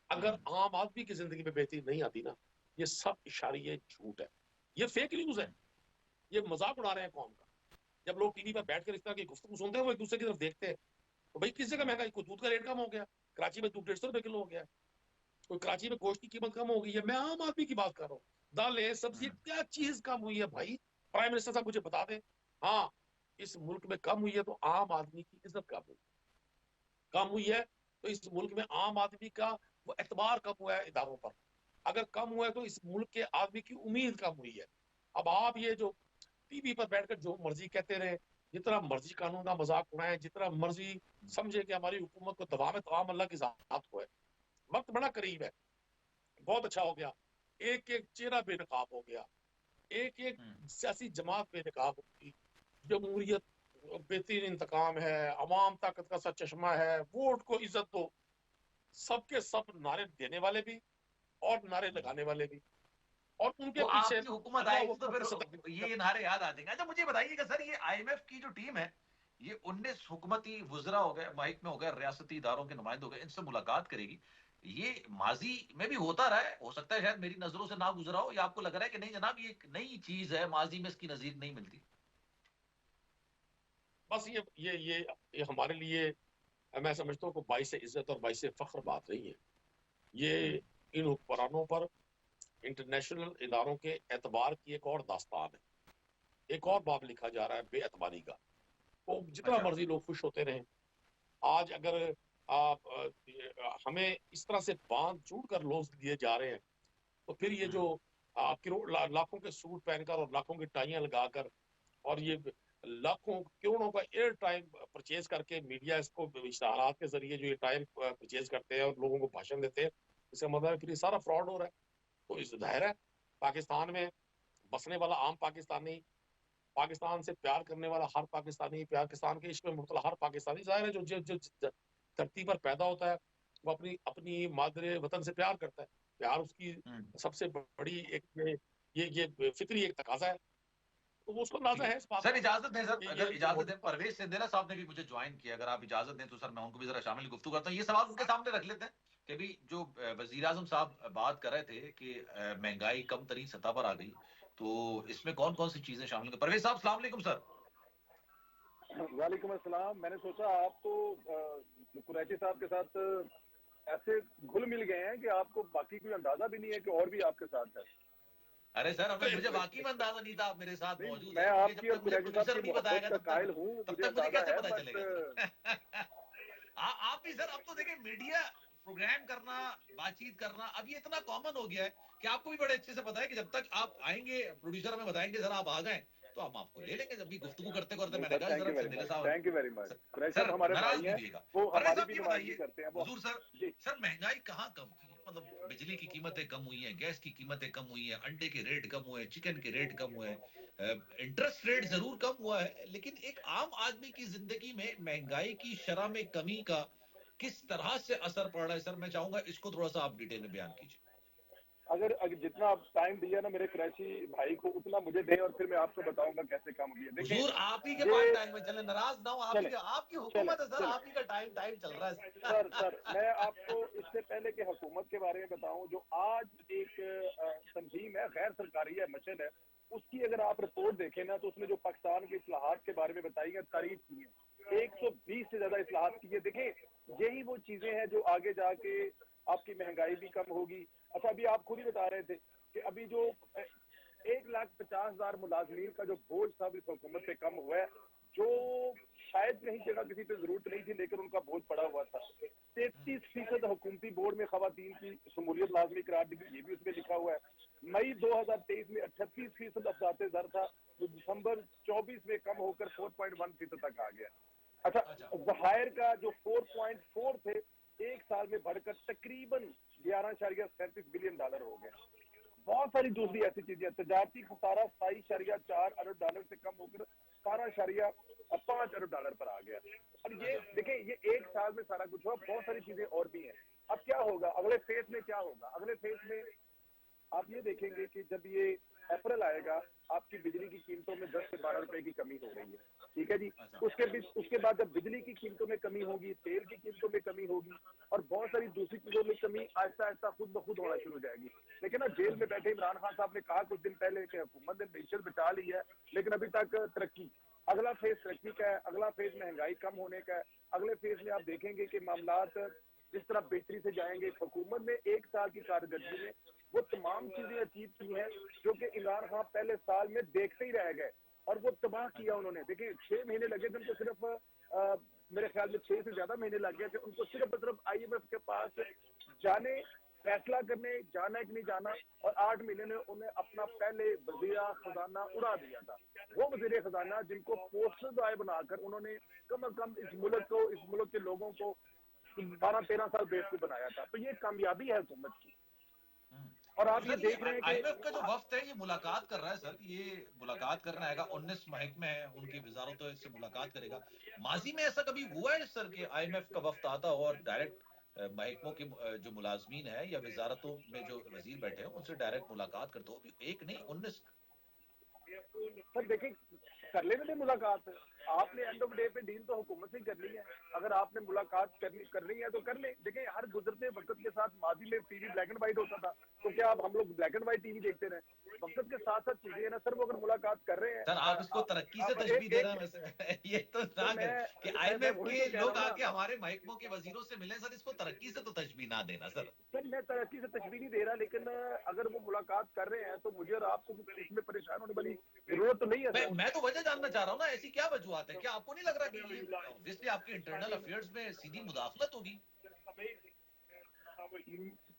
अगर आम आदमी की जिंदगी में बेहतरी नहीं आती ना, ये सब इशारे झूठ है, ये फेक न्यूज है, ये मजाक उड़ा रहे हैं कौम का। जब लोग टीवी पर बैठकर इस तरह की गुफ्तगू सुनते हैं, वो एक दूसरे की तरफ देखते हैं, तो भाई किस जगह महंगाई? कोई दूध का रेट कम हो गया, कराची में दूध 150 रुपए किलो हो गया है। कोई कराची में गोश्त की कीमत कम हो गई है। मैं आम आदमी की बात कर रहा हूँ। दालें, सब्जी, क्या चीज कम हुई है भाई? प्राइम मिनिस्टर साहब मुझे बता दें। हाँ, इस मुल्क में कम हुई है तो आम आदमी की इज्जत कम हुई, कम हुई है तो इस मुल्क में आम आदमी का वो एतबार कम हुआ है इदारों पर। अगर कम हुआ है तो इस मुल्क के आदमी की उम्मीद कम हुई है। अब आप ये जो टीवी पर बैठकर जो मर्जी कहते रहे, जितना मर्जी कानून का मजाक उड़ाएं, जितना मर्जी समझे कि हमारी हुकूमत को दबाव में, तमाम अल्लाह की जात को है। वक्त बड़ा करीब है, बहुत अच्छा हो गया, एक एक चेहरा बेनकाब हो गया, एक एक सियासी जमात बेनकाब होगी। जमहूरियत बेहतरीन इंतकाम है, अवाम ताकत का सा चश्मा है, वोट को इज्जत दो, सबके सब नारे देने वाले भी और नारे लगाने वाले भी, और उनके तो पीछे आपकी हुकूमत अल्लाह आएगी तो अकबर फिर के सदक़े। ये नारे याद आ जाएंगे। अच्छा, मुझे बताइएगा सर, ये आईएमएफ की जो टीम है, ये 19 हुकूमती वुज़रा हो गए, महकमे हो गए, रियासती इदारों के नुमाइंदे हो गए, इनसे मुलाकात करेगी। ये माजी में भी होता रहा है, हो सकता है शायद मेरी नजरों से ना गुजरा हो, या आपको लग रहा है कि नहीं जनाब ये एक नई चीज है, माजी में इसकी नजीर नहीं मिलती? बस ये हमारे लिए, मैं समझता हूँ कि बाइस इज्जत और बाइस फख्र बात नहीं है। ये इन हुक्मरानों पर इंटरनेशनल इदारों के एतबार की एक और दास्तान है, एक और बाब लिखा जा रहा है बेएतबारी का। तो जितना अच्छा। मर्जी लोग खुश होते रहें, आज अगर आप हमें इस तरह से बांध चूड़ कर लोग दिए जा रहे हैं, तो फिर ये जो करोड़ लाखों के सूट पहनकर और लाखों की टाइयां लगाकर और ये लाखों करोड़ों का एयर टाइम परचेज करके मीडिया इसको इश्तहारात के जरिए जो ये टाइम परचेज करते हैं और लोगों को भाषण देते हैं, इसका मतलब है फिर ये सारा फ्रॉड हो रहा है। तो इस जाहिर है पाकिस्तान में बसने वाला आम पाकिस्तानी, पाकिस्तान से प्यार करने वाला हर पाकिस्तानी, पाकिस्तान के इश्क में मुब्तला हर पाकिस्तानी, जाहिर है जो धरती पर पैदा होता है वो अपनी अपनी मादरे वतन से प्यार करता है। प्यार उसकी सबसे बड़ी एक ये फिक्री एक तकाजा है, तो वो उसको नाजा है इस बात सर का इजाजत दें सर, कि अगर ये इजाजत दें, परवेज सिंधेला साहब ने भी मुझे ज्वाइन किया, अगर आप इजाजत दें तो सर मैं उनको भी जरा शामिल गुफ्तगू करता हूँ। ये सवाल उनके सामने रख लेते हैं कि अभी जो वजीर आजम साहब बात कर रहे थे कि महंगाई कम तरीन सतह पर आ गई, तो इसमें कौन कौन सी चीजें शामिल हैं? परवेज साहब सलाम अलैकुम सर। वालेकुम अस्सलाम। मैंने सोचा आप तो कुरैशी साहब के साथ ऐसे घुल मिल गए हैं कि आपको बाकी कोई अंदाजा भी नहीं है कि और भी आपके साथ है। अरे सर, हमें मुझे वाकई में अंदाजा नहीं था आप मेरे साथ नहीं, मौजूद मैं हैं, क्योंकि आपकी जब और तक मुझे कुरैशी साहब प्रोड्यूसर की नहीं मोहब्बत बताएगा का तब कायल तक हूँ, तब मुझे तक मुझे अंदाजा कैसे है, पता बट चलेगा? आप भी सर, अब तो देखिए मीडिया प्रोग्राम करना, बातचीत करना अब ये इतना कॉमन हो गया है कि आपको भी बड़े अच्छे से पता है कि जब तक आप आएंगे प्रोड्यूसर हमें बताएंगे सर आप आ गए, तो हम आपको ले लेंगे। जब भी गुफ्तगू करते करते नहीं मैंने सर, कहा थैंक जरा यू वेरी सिंधेला मच, साहब, thank you very much. Qureshi sir साहब हमारे नाराज भाई नहीं हैं, होइएगा। वो परवेज हमारी साहब भी ये नुमाइंदगी बताइए, करते हैं वो। हुजूर सर, जी सर महंगाई कहाँ कम हुई है? मतलब बिजली की कीमतें कम हुई हैं, गैस की कीमतें कम हुई हैं, अंडे के रेट कम हुए हैं, चिकन के रेट कम हुए हैं, इंटरेस्ट रेट जरूर कम हुआ है, लेकिन एक आम आदमी की जिंदगी में महंगाई की शरह में कमी का किस तरह से असर पड़ रहा है सर? मैं चाहूंगा इसको थोड़ा सा आप डिटेल में बयान कीजिए। अगर जितना आप टाइम दिया ना मेरे कुरैशी भाई को, उतना मुझे दें और फिर मैं आपको बताऊंगा कैसे कम हुई है। देखें हुजूर आप ही के पास ये, टाइम है, चले नाराज ना हो, आप ही चले का, आपकी चले हुकूमत है सर, चले आप ही का टाइम टाइम चल रहा है। सर मैं आपको इससे पहले कि हुकूमत के बारे में बताऊं, जो आज एक तंजीम है, गैर सरकारी है, मशल है, उसकी अगर आप रिपोर्ट देखें ना, तो उसने जो पाकिस्तान के इस्लाहात के बारे में बताई है, तारीफ की है, 120 से ज्यादा इस्लाहात की है। देखें यही वो चीजें हैं जो आगे जाके आपकी महंगाई भी कम होगी। अच्छा, अभी आप खुद ही बता रहे थे कि अभी जो 1,50,000 मुलाजमीन का जो बोझ था इस हुकूमत से कम हुआ है, जो शायद कहीं जगह किसी पे जरूरत नहीं थी लेकिन उनका बोझ पड़ा हुआ था। 33% हुकूमती बोर्ड में खवातीन की शमूलियत लाजमी करार दी गई, ये भी उसमें लिखा हुआ है। मई 2023 में 38% अफसाते दर था, जो दिसंबर 24 में कम होकर 4.1% तक आ गया। अच्छा, जहायर का जो 4.4 थे, एक साल में बढ़कर तकरीबन 11.37 बिलियन डॉलर हो गए। बहुत सारी दूसरी ऐसी चीजें, तजारती खसारा 27.4 अरब डॉलर से कम होकर 17.5 अरब डॉलर पर आ गया। और ये देखें, ये एक साल में सारा कुछ हुआ, बहुत सारी चीजें और भी हैं। अब क्या होगा अगले फेज में? क्या होगा अगले फेज में? आप ये देखेंगे कि जब ये अप्रैल आएगा, आपकी बिजली की कीमतों में 10 से 12 रुपए की कमी हो रही है, ठीक है जी। उसके बाद जब बिजली की कीमतों में कमी होगी, तेल की कीमतों में कमी होगी और बहुत सारी दूसरी चीजों में कमी आहिस्ता आहिस्ता खुद ब खुद होना शुरू हो जाएगी। लेकिन ना, जेल में बैठे इमरान खान साहब ने कहा कुछ दिन पहले कि हुकूमत ने मीशत बचा ली है, लेकिन अभी तक तरक्की, अगला फेज तरक्की का है, अगला फेज महंगाई कम होने का है। अगले फेज में आप देखेंगे कि मामलात जिस तरह बेहतरी से जाएंगे। हुकूमत ने एक साल की कारकर्दगी में वो तमाम चीजें अचीव की हैं जो कि इमरान खान पहले साल में देखते ही रह गए और वो तबाह किया उन्होंने। देखिए 6 महीने लगे थे उनको, सिर्फ मेरे ख्याल में 6 से ज्यादा महीने लग गए थे उनको सिर्फ IMF के पास जाने, फैसला करने, जाना है कि नहीं जाना। और 8 महीने में उन्हें अपना पहले वजीर खजाना उड़ा दिया था। वो वजीर खजाना जिनको पोस्टर ड्राइव बनाकर उन्होंने कम अज कम इस मुल्क के लोगों को 12-13 साल बेवकूफ बनाया था। तो ये कामयाबी है हुकूमत की। और आप ये सर, ये देख रहे हैं IMF का कि जो वफ्द है ये मुलाकात कर रहा है सर, ये मुलाकात करने आएगा, 19 महकमे हैं उनकी वजारतों से मुलाकात करेगा। माजी में ऐसा कभी हुआ है सर कि IMF का वफ्द आता हो और डायरेक्ट महकमों के जो मुलाजमीन है या वजारतों में जो वजीर बैठे हैं उनसे डायरेक्ट मुलाकात करते हो? एक नहीं 19। सर देखिए, कर लेने थे मुलाकात। आपने एंड ऑफ डे पे डील तो हुकूमत से ही करनी है। अगर आपने मुलाकात करनी है तो कर ले। देखिए हर गुजरते वक्त के साथ माजी में टीवी ब्लैक एंड व्हाइट होता था, तो क्या अब हम लोग ब्लैक एंड व्हाइट टीवी देखते रहे? वक्त के साथ साथ चीजें है ना सर, वो अगर मुलाकात कर रहे हैं सर आप इसको तरक्की से तशबीह दे रहे हैं वैसे ये तो ना सर करें कि मैं आईएमएफ वही के तो कह लोग रहा हूँ आके ना हमारे महकमों के वजीरों से मिले सर, इसको तरक्की से तो तशबीह ना देना सर। सर, मैं तरक्की से तशबीह नहीं दे रहा, लेकिन अगर वो मुलाकात कर रहे हैं तो मुझे और आपको इसमें परेशान होने वाली जरूरत तो नहीं है सर। मैं तो वजह जानना चाह रहा हूँ ना, ऐसी क्या वजूहत है? क्या आपको नहीं लग रहा कि ये ऑब्वियसली आपके इंटरनल अफेयर्स में सीधी मुदाखलत होगी?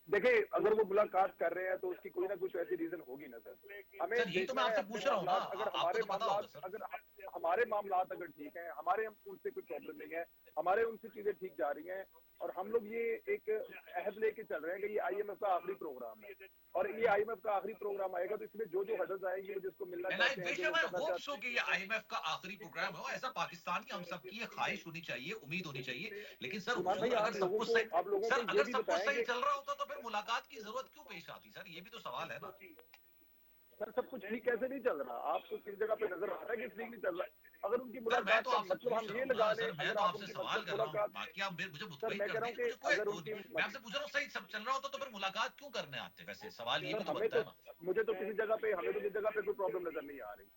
देखिए अगर वो मुलाकात कर रहे हैं तो उसकी कोई ना कुछ ऐसी रीजन होगी ना सर। हमें सर यही तो मैं देखना है आपसे अपने पूछ रहा हूँ ना, मामलात, अगर आपको हमारे तो पता होगा मामलात सर। अगर हमारे मामलात अगर ठीक हैं, हमारे उनसे कोई प्रॉब्लम नहीं है, हमारे उनसे चीजें ठीक जा रही हैं, और हम लोग ये एक अहद लेके चल रहे हैं कि ये आईएमएफ का आखिरी प्रोग्राम है, और ये आईएमएफ का आखिरी प्रोग्राम आएगा तो इसमें जो जो हदस आएंगे, जिसको मिलना एंड आई चाहते हैं, विश जो वो एंड आई करना होप चाहते सो कि ये आईएमएफ का आखिरी प्रोग्राम हो, ऐसा पाकिस्तान की हम सबकी ये ख्वाहिश होनी चाहिए, उम्मीद होनी चाहिए। लेकिन सर हैं। भाई हुजूर अगर सब कुछ सही, आप लोगों सर को ये अगर भी सब कुछ बताएं सही कि चल रहा होता तो फिर मुलाकात की जरूरत क्यों पेश आती? सर ये भी तो सवाल है ना। सर सब कुछ ठीक कैसे नहीं चल रहा? आपको किस जगह पे नजर आ रहा है कि ठीक नहीं चल रहा है? अगर उनकी सर मैं मुलाकात तो का आपसे मतलब पूछ हम रहा ये हूँ लगा ना लें, सर, मैं अगर तो आप आपसे उनकी सवाल मतलब कर रहा हूँ, मुलाकात, बाकी आप मुझे सर मुतमईन मैं कर कह रहा दें हूँ कि कि मुझे कोई अगर वो उनकी नहीं। मैं आपसे पूछ रहा हूँ सही सब चल रहा होता तो फिर मुलाकात क्यों करने आते? वैसे सवाल ये भी सर तो बनता है ना। मुझे तो किसी जगह पे हमें तो किसी जगह पे कोई प्रॉब्लम नजर नहीं आ रही,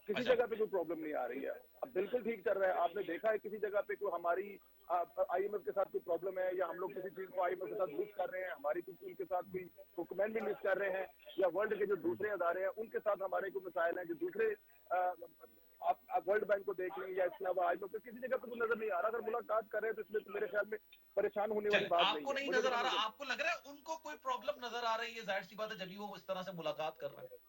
किसी अच्छा जगह पे कोई प्रॉब्लम नहीं आ रही है। अब बिल्कुल ठीक चल रहा है। आपने देखा है किसी जगह पे कोई हमारी आईएमएफ के साथ कोई प्रॉब्लम है, या हम लोग किसी चीज को आईएमएफ के साथ मिस कर रहे हैं, हमारी कुछ उनके साथ कोई डॉक्यूमेंट भी मिस कर रहे हैं, या वर्ल्ड के जो दूसरे अदारे हैं उनके साथ हमारे कोई मसाइल हैं, जो दूसरे आप वर्ल्ड बैंक को देख लें या इसके अलावा आईएमएफ, किसी जगह पे कोई नजर नहीं आ रहा। अगर मुलाकात कर रहे हैं तो इसमें तो मेरे ख्याल में परेशान होने वाली चले, बात नहीं आपको है, नहीं मुझे तो नजर आ नहीं रहा, नजर। आपको लग रहा है उनको कोई प्रॉब्लम नजर आ रही है, जाहिर सी बात है जब भी वो इस तरह से मुलाकात कर रहे हैं।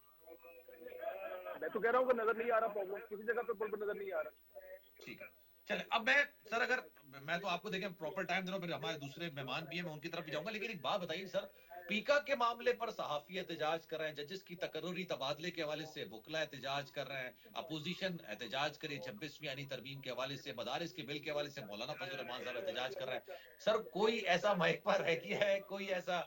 मैं तो कह रहा हूँ कि नजर नहीं आ रहा प्रॉब्लम, किसी जगह पे प्रॉब्लम नजर नहीं आ रहा। ठीक है, चले अब मैं सर अगर मैं तो आपको देखें प्रॉपर टाइम दे रहा हूँ, फिर हमारे दूसरे मेहमान भी हैं, मैं उनकी तरफ भी जाऊंगा, लेकिन एक बात बताइए सर, पीका के मामले पर सहाफी एहतजाज कर रहे हैं, जजेस की तकर्रुरी तबादले के हवाले से वकला एहतजाज कर रहे हैं, अपोजिशन एहतजाज करे 26वीं यानी तरमीम के हवाले से, मदारिस के बिल के हवाले से मौलाना फजल रहमान साहब एहतजाज कर रहे हैं। सर कोई ऐसा महकमा रह गया है, कोई ऐसा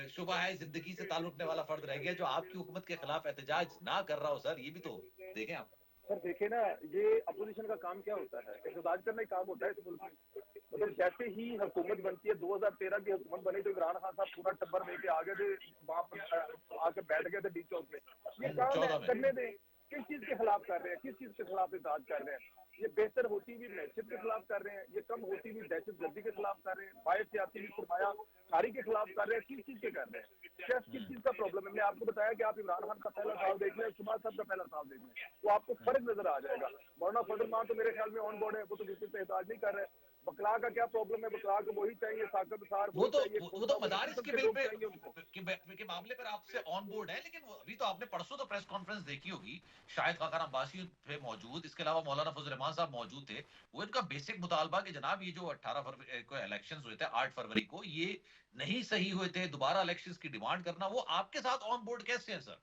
शुबा है जिंदगी से ताल्लुक रखने वाला फर्द रह गया जो आपकी हुकूमत के खिलाफ एहतजाज ना कर रहा हो? सर ये भी तो देखें आप। सर देखिए ना, ये अपोजिशन का काम क्या होता है? एहतजाज करना ही काम होता है इस मुल्क में। मतलब जैसे ही हुकूमत बनती है, 2013 की हुकूमत बनी तो इमरान खान साहब पूरा टब्बर लेके आ गए थे, वहां पर आके बैठ गए थे डी चौक में। ये काम 14 है, में करने दें। किस चीज के खिलाफ कर रहे हैं, किस चीज के खिलाफ एहतजाज कर रहे हैं? ये बेहतर होती हुई मैशत के खिलाफ कर रहे हैं, ये कम होती हुई दहशत गर्दी के खिलाफ कर रहे हैं, बाहर से आती हुई सरमाया कारी के खिलाफ कर रहे हैं, किस चीज के कर रहे हैं? किस चीज का प्रॉब्लम है? मैंने आपको बताया कि आप इमरान खान का पहला साल देख लें, सुबह साहब का पहला साल देख लें, तो आपको फर्क नजर आ जाएगा। मौलाना फजल मान तो मेरे ख्याल में ऑन बोर्ड है, वो तो किसी पे एहतजाज नहीं कर रहे। बकला का क्या प्रॉब्लम है? बकला को वही चाहिए, साकत सार वो वही तो चाहिए, वो तो वही मदारिस किस्म के के बिल लोग पे चाहिए उनको। के मामले पर आपसे ऑन बोर्ड है, लेकिन अभी तो आपने परसों तो प्रेस कॉन्फ्रेंस देखी होगी, शायद खाकान अब्बासी थे मौजूद, इसके अलावा मौलाना फजल रहमान साहब मौजूद थे। वो इनका बेसिक मुतालबा कि जनाब ये जो 18 फरवरी को इलेक्शंस हुए थे, 8 फरवरी को, ये नहीं सही हुए थे, दोबारा इलेक्शंस की डिमांड करना, वो आपके साथ ऑन बोर्ड कैसे है सर?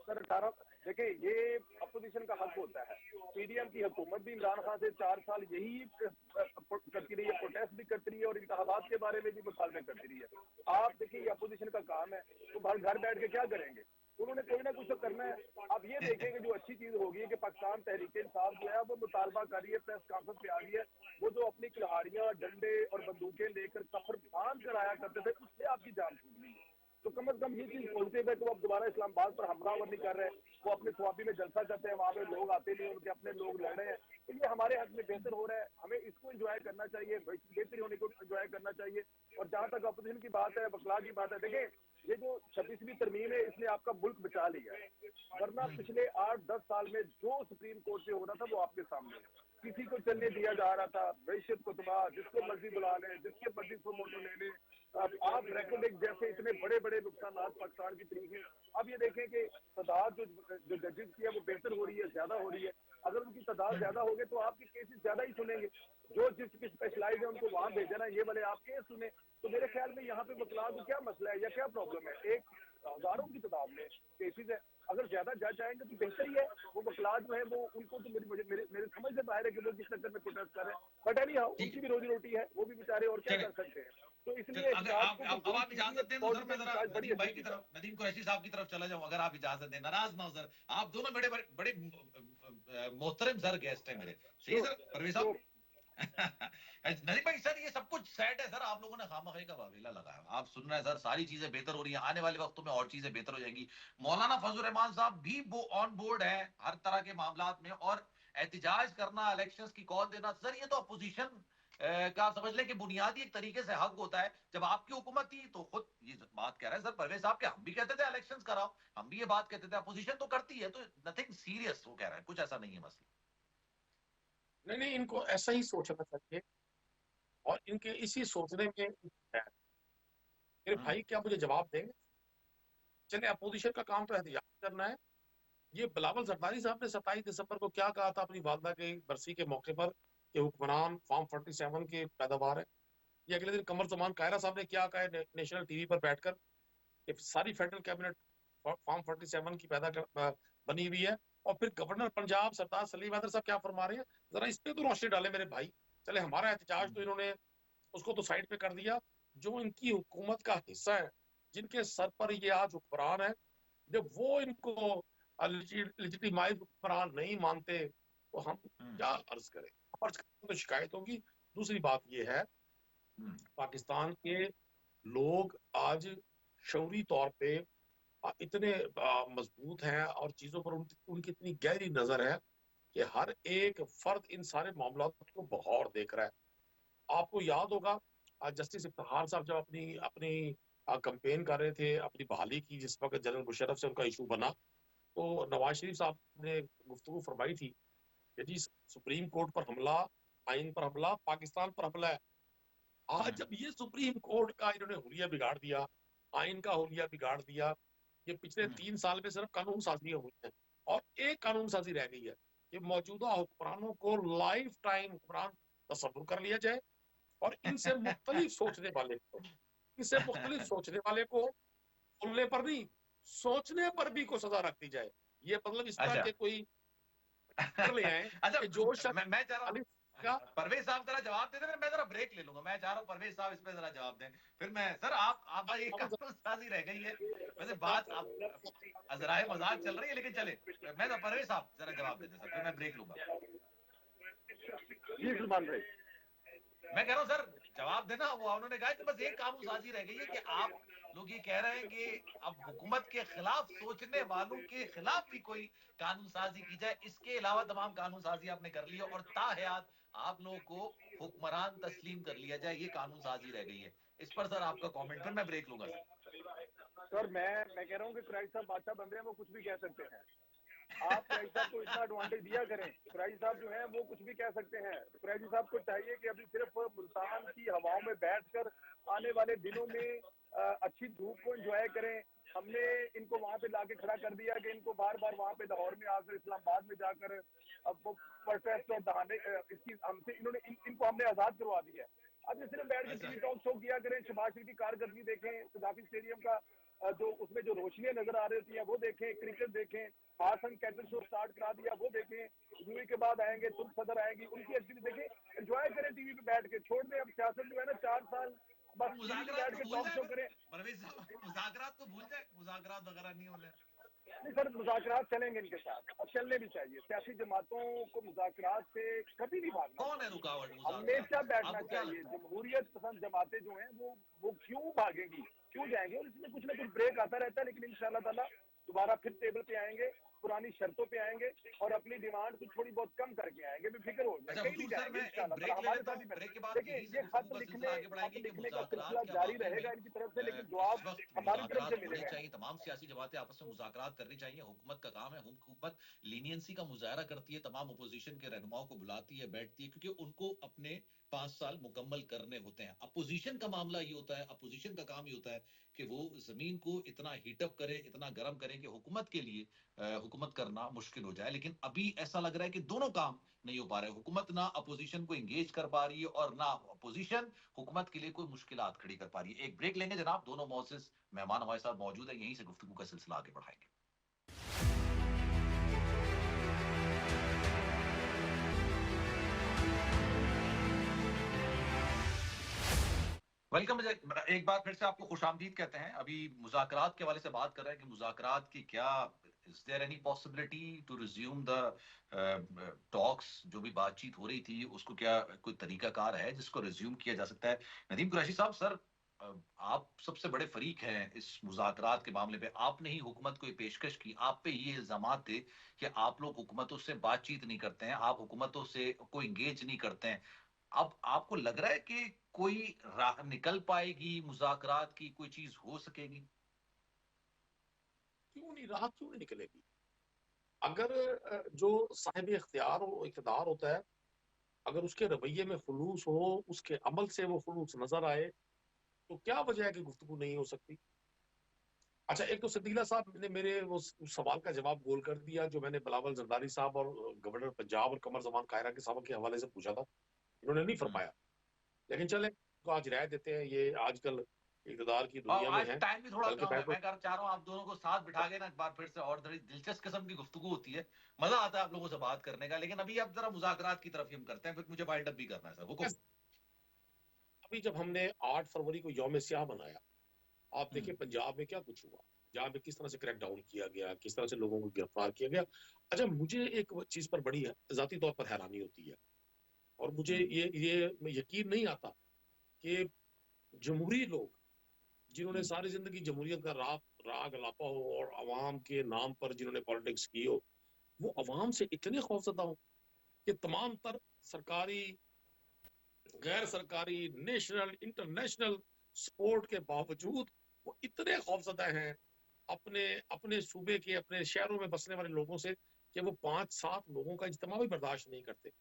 सर 18 देखिए, ये अपोजिशन का हक होता है। पीडीएम की हुकूमत भी इमरान खान से 4 साल यही करती रही है, प्रोटेस्ट भी करती रही है, और इंतखाबात के बारे में भी मुतालबे करती रही है। आप देखिए ये अपोजिशन का काम है, तो घर बैठ के क्या करेंगे? उन्होंने कोई ना कुछ तो करना है। आप ये देखेंगे जो अच्छी चीज होगी कि पाकिस्तान तहरीक इंसाफ जो है वो मुतालबा कर रही है, प्रेस कॉन्फ्रेंस पे आ रही है। वो जो अपनी कुल्हाड़ियां, डंडे और बंदूकें लेकर कफर बांध कर आया करते थे, उससे आपकी जान छूट गई है। तो कम से कम ये चीज पॉजिटिव है कि वो अब दोबारा इस्लामाबाद पर हमलावर नहीं कर रहे हैं। वो अपने स्वाबी में जलसा करते हैं, वहां पे लोग आते नहीं, उनके अपने लोग लड़ रहे हैं। तो ये हमारे हक में बेहतर हो रहा है, हमें इसको एंजॉय करना चाहिए, बेहतरी होने को एंजॉय करना चाहिए। और जहां तक अपोजिशन की बात है, बकला की बात है, देखें ये जो 26वीं तरमीम है, इसने आपका मुल्क बचा लिया है। वरना पिछले 8-10 साल में जो सुप्रीम कोर्ट से हो रहा था वो आपके सामने है। किसी को चलने दिया जा रहा था, वैश्यत कुतबा, जिसको मर्जी बुला लें, जिसके मर्जी को फोटो ले लें। अब आप रेकॉर्ड जैसे इतने बड़े बड़े नुकसान पाकिस्तान की तरीके। अब ये देखें कि तादाद जो जजेस की है वो बेहतर हो रही है, ज्यादा हो रही है। अगर उनकी तादाद ज्यादा होगी तो आपके केसेस ज्यादा ही सुनेंगे। जो जिसकी स्पेशलाइज है उनको वहां भेजना, ये वाले आप केस सुने। तो मेरे ख्याल में यहाँ पे वकला को क्या मसला है या क्या प्रॉब्लम है? एक हजारों की तादाद में केसेस है, अगर ज्यादा जज आएंगे तो बेहतर ही है। वो वकला जो है वो उनको तो मेरे समझ से बाहर है कि वो किस चक्कर में प्रोटेस्ट कर रहे हैं। बट एनी हाउ उनकी भी रोजी रोटी है, वो भी बेचारे और क्या कर सकते हैं। तो फिर इसलिए अगर एहतियात आप को अब मजबूत आप इजाजत दें तो सर मैं पॉजिटिव जरा मिजाज बड़ी नदीम भाई अच्छी की चीज है। तरफ, नदीम कुरैशी साहब की तरफ चला जाऊं, अगर आप इजाजत दें, नाराज ना हो सर, आप दोनों बड़े बड़े बड़े मोहतरम सर गेस्ट हैं मेरे, सही है श्योर सर परवेज श्योर। साहब। नदीम भाई सर, ये सब कुछ सेट है सर, आप लोगों ने खामखी का वावेला लगाया, आप सुन रहे हैं सर, सारी चीजें बेहतर हो रही हैं, आने वाले वक्तों में और चीजें बेहतर हो जाएंगी। मौलाना फजल रहमान साहब भी वो ऑन बोर्ड है हर तरह के मामलात में, और एहतिजाज करना, इलेक्शंस की कॉल देना, सर ये तो अपोजिशन का समझ लें कि बुनियादी एक तरीके से हक होता है। जब आपकी हुकूमत थी तो खुद ये बात कह रहे हैं सर परवेज साहब के, हम भी कहते थे इलेक्शंस कराओ, हम भी ये बात कहते थे, अपोजिशन तो करती है, तो नथिंग सीरियस वो कह रहे हैं, कुछ ऐसा नहीं है मसला। नहीं नहीं, इनको ऐसा ही सोचना चाहिए, और इनके इसी सोचने में है। मेरे भाई क्या मुझे जवाब देंगे? चले, अपोजिशन का काम तो एहतिजाज करना है। ये बिलावल जरदारी साहब ने 27 दिसंबर को क्या कहा था अपनी वालदा की बरसी के मौके पर, कि हुक्मरान फार्म 47 के पैदावार है। ये अगले दिन कमर जमान कायरा साहब ने क्या कहा है नेशनल टीवी पर बैठकर, कि सारी फेडरल कैबिनेट फार्म 47 की बनी हुई है। और फिर गवर्नर पंजाब सरदार सलीम हैदर साहब क्या फरमा रहे हैं, जरा इस पे तो रोशनी डाले मेरे भाई। चले, हमारा एहतजाज तो इन्होंने उसको तो साइड पे कर दिया, जो इनकी हुकूमत का हिस्सा है, जिनके सर पर ये आज हुक्मरान है, जब वो इनको लेजिटिमाइज हुक्मरान नहीं मानते तो हम क्या अर्ज करें? अर्ज करें तो शिकायत होगी। दूसरी बात ये है, पाकिस्तान के लोग आज शौरी तौर पे इतने मजबूत हैं, और चीजों पर उनकी इतनी गहरी नजर है कि हर एक फर्द इन सारे मामलों को बगौर देख रहा है। आपको याद होगा, जस्टिस इफ्तिखार साहब जब अपनी अपनी कंपेन कर रहे थे अपनी बहाली की, जिस वक्त जनरल मुशर्रफ से उनका इशू बना, तो नवाज शरीफ साहब ने गुफ्तगू फरमाई थी कि जी सुप्रीम कोर्ट पर हमला, आइन पर हमला, पाकिस्तान पर हमला है। आज जब ये सुप्रीम कोर्ट का इन्होंने हुलिया बिगाड़ दिया, आइन का हुलिया बिगाड़ दिया, ये पिछले 3 साल में सिर्फ कानून साजियां हुई हैं, और एक कानून साजी रह गई है कि मौजूदा हुक्मरानों को लाइफ टाइम हुक्मरान तस्वुर कर लिया जाए, और इनसे मुख्तलिफ सोचने वाले को बोलने पर नहीं, सोचने पर भी को सजा रख दी जाए। ये मतलब इस तरह अच्छा के कोई कर ले आए अच्छा, कि जो शख्स मैं चाह रहा हूँ का परवेज साहब जरा जवाब दे दें, फिर मैं जरा ब्रेक ले लूंगा, मैं चाह रहा हूँ परवेज साहब इस पे जरा जवाब दें, फिर मैं सर आप भाई कानून साजी रह गई है, वैसे बात आप अजराए मजाक चल रही है, लेकिन चले, मैं तो परवेज साहब जरा जवाब दे दें सर, फिर मैं ब्रेक लूंगा। जी सलमान भाई। मैं कह रहा हूँ सर जवाब देना, वो उन्होंने कहा कि बस एक कानून साजी रह गई है कि आप लोग ये कह रहे हैं कि अब हुकूमत के खिलाफ सोचने वालों के खिलाफ भी कोई कानून साजी की जाए, इसके अलावा तमाम कानून साजी आपने कर ली है, और ताहयात आप लोगों को हुक्मरान तस्लीम कर लिया जाए, ये कानून साजी रह गई है। इस पर सर आपका कमेंट, फिर मैं ब्रेक लूंगा सर मैं कह रहा हूँ कि कुरैशी साहब बादशाह बन रहे हैं, वो कुछ भी कह सकते हैं। आप कुरैशी साहब को इतना एडवांटेज दिया करें, कुरैशी साहब जो हैं वो कुछ भी कह सकते हैं। कुरैशी साहब को चाहिए कि अभी सिर्फ मुल्तान की हवाओं में बैठकर आने वाले दिनों में अच्छी धूप को एंजॉय करें। हमने इनको वहां पे लाके खड़ा कर दिया कि इनको बार बार वहां पे लाहौर में आकर, इस्लामाबाद में जाकर अब वो प्रोटेस्ट और दहाने इसकी हमसे इन्होंने इनको हमने आजाद करवा दिया है। अब ये सिर्फ बैठ के टीवी टॉक शो किया करें, शहबाज शरीफ की कारकर्दगी देखें, सदाफी स्टेडियम का जो उसमें जो रोशनियां नजर आ रही थी वो देखें, क्रिकेट देखें, हासन कैटल शो स्टार्ट करा दिया वो देखें, यूवी के बाद आएंगे, तुर्क सदर आएंगी, उनकी एक्टिविटी देखें, एंजॉय करें टीवी पे बैठ के। छोड़ दें अब सियासत जो है ना 4 साल बस टीवी पे बैठ के टॉक शो करें। परवेज साहब मुज़ाकरात को भूल जाए, मुज़ाकरात वगैरह नहीं होने। नहीं सर, मुज़ाकरात चलेंगे इनके साथ, अब चलने भी चाहिए। सियासी जमातों को मुज़ाकरात से कभी नहीं भागना, कौन है रुकावट हमेशा बैठना आपको क्या चाहिए। लगता है? जमहूरियत पसंद जमातें जो हैं वो क्यों भागेंगी, क्यों जाएंगे? और इसमें कुछ ना कुछ ब्रेक आता रहता है, लेकिन इंशाल्लाह ताला दोबारा फिर टेबल पे आएंगे, पुरानी शर्तों पे आएंगे और अपनी डिमांड को थोड़ी बहुत कम करके आएंगे, बेफिक्र हो जाए, कहीं नहीं जाएंगे इंशाल्लाह ताला। हमारे साथ ही ब्रेक के बाद देखिए, ये खत लिखने का सिलसिला जारी रहेगा इनकी तरफ से, लेकिन जवाब हमारी तरफ से मिलेगा। चाहिए, तमाम सियासी जमातें आपस में मुज़ाकरात करनी चाहिए, हुकूमत का काम है, हुकूमत लीनियंसी का मुजाहरा करती है, तमाम अपोजिशन के रहनुमाओं को बुलाती है, बैठती है, क्योंकि उनको अपने 5 साल मुकम्मल करने होते हैं। अपोजिशन का मामला ये होता है, अपोजिशन का काम ये होता है कि वो जमीन को इतना हीटअप करे, इतना गर्म करे कि हुकूमत के लिए हुकूमत करना मुश्किल हो जाए। लेकिन अभी ऐसा लग रहा है कि दोनों काम नहीं हो पा रहे, हुकूमत ना अपोजिशन को एंगेज कर पा रही है और ना अपोजिशन हुकूमत के लिए कोई मुश्किलात खड़ी कर पा रही है। एक ब्रेक लेंगे जनाब, दोनों मौजूद मेहमान हमारे साथ मौजूद है, यहीं से गुफ्तगू का सिलसिला आगे बढ़ाएंगे। वेलकम अजय। एक बार फिर से आपको खुशामदीद कहते हैं। अभी मुज़ाकरात के हवाले से बात कर रहे हैं कि मुज़ाकरात की क्या, is there any possibility to resume the talks? जो भी बातचीत हो रही थी उसको क्या कोई तरीकाकार है जिसको रिज्यूम किया जा सकता है? नदीम कुरैशी साहब, सर, आप सबसे बड़े फरीक हैं इस मुज़ाकरात के मामले पे। आपने ही हुकूमत को ये पेशकश की, आप पे ये इल्जामात थे कि आप लोग हुकूमतों से बातचीत नहीं करते हैं, आप हुकूमतों से कोई इंगेज नहीं करते हैं। अब आपको लग रहा है कि कोई राह निकल पाएगी, मुज़ाकरात की कोई चीज हो सकेगी? क्यों नहीं, राहत क्यों नहीं निकलेगी? अगर जो साहिब इख्तियार और इक़्तिदार होता है, अगर उसके रवैये में खुलूस हो, उसके अमल से वो खुलूस नजर आए, तो क्या वजह है कि गुफ्तगू नहीं हो सकती? अच्छा, एक तो सतीला साहब ने मेरे वो उस सवाल का जवाब गोल कर दिया जो मैंने बिलावल जरदारी साहब और गवर्नर पंजाब और कमर जमान कायरा के साहब के हवाले से पूछा था। इन्होंने नहीं हम्म। फरमाया। लेकिन चले, तो आज राय देते हैं, ये आजकल इक़्तिदार की और दुनिया में आज है। टाइम भी थोड़ा बल्कि कम मैं है, तो मैं चाह रहा हूँ आप दोनों को साथ बिठा के ना एक बार फिर से और थोड़ी दिलचस्प किस्म की गुफ्तगू होती है, मजा आता है आप लोगों से बात करने का। लेकिन अभी अब जरा मुज़ाकरात की तरफ ही हम करते हैं, फिर मुझे वाइंड अप भी करना है सर, हुकुम। अभी जब हमने 8 फरवरी को यौम स्याह मनाया, आप हम्म। देखिए पंजाब में क्या कुछ हुआ, पंजाब में किस तरह से क्रैकडाउन किया गया, किस तरह से लोगों को गिरफ्तार किया गया। अच्छा, मुझे एक चीज पर बड़ी जाती तौर पर हैरानी होती है, और मुझे हम्म। ये यकीन नहीं आता कि जमहूरी लोग, जिन्होंने हम्म। सारी जिंदगी जमहूरियत का राग लापा हो और अवाम के नाम पर जिन्होंने पॉलिटिक्स की हो, वो अवाम से इतने खौफजदा हो कि तमाम तर सरकारी, गैर सरकारी, नेशनल, इंटरनेशनल सपोर्ट के बावजूद वो इतने खौफजदा हैं अपने अपने सूबे के, अपने शहरों में बसने वाले लोगों से, कि वो 5-7 लोगों का इज्तिमा भी बर्दाश्त नहीं करते।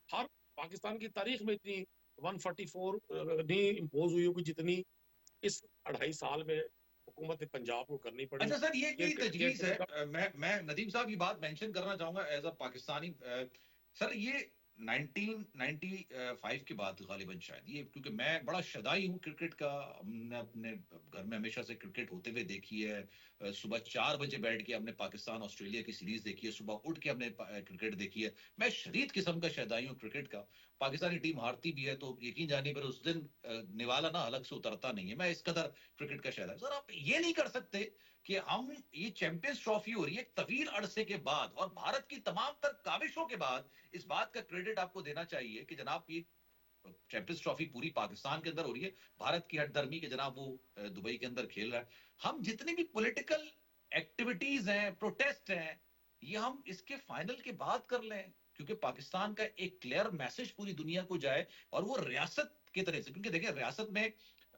हर पाकिस्तान की तारीख में इतनी 144 नहीं इम्पोज हुई होगी जितनी इस 2.5 साल में हुकूमत पंजाब को करनी पड़ी। अच्छा सर, ये ये कोई तजवीज है? का मैं नदीम साहब ये बात मेंशन करना चाहूंगा एज अ पाकिस्तानी। सर, ये 1995 की बात गालिबन शायद, ये क्योंकि मैं बड़ा शदाई हूँ क्रिकेट का। हमने अपने घर में हमेशा से क्रिकेट होते हुए देखी है। सुबह 4 बजे बैठ के हमने पाकिस्तान ऑस्ट्रेलिया की सीरीज देखी है, सुबह उठ के हमने क्रिकेट देखी है। मैं शदीद किस्म का शदाई हूँ क्रिकेट का। पाकिस्तानी टीम हारती भी है तो यकीन जानिए पर उस दिन निवाला ना हलक से उतरता नहीं है। मैं इस कदर क्रिकेट का शहर है। सर, आप ये नहीं कर सकते कि हम ये चैंपियंस ट्रॉफी हो रही है एक तवील अरसे के बाद और भारत की तमाम तर काविशों के बाद, इस बात का क्रेडिट आपको देना चाहिए कि जनाब ये चैंपियंस ट्रॉफी पूरी पाकिस्तान के अंदर हो रही है, भारत की हटदर्मी के जनाब वो दुबई के अंदर खेल रहा है। हम जितनी भी पॉलिटिकल एक्टिविटीज हैं, प्रोटेस्ट हैं, ये हम इसके फाइनल के बाद कर लें, क्योंकि पाकिस्तान का एक क्लियर मैसेज पूरी दुनिया को जाए और वो रियासत की तरह से। क्योंकि देखिए, रियासत में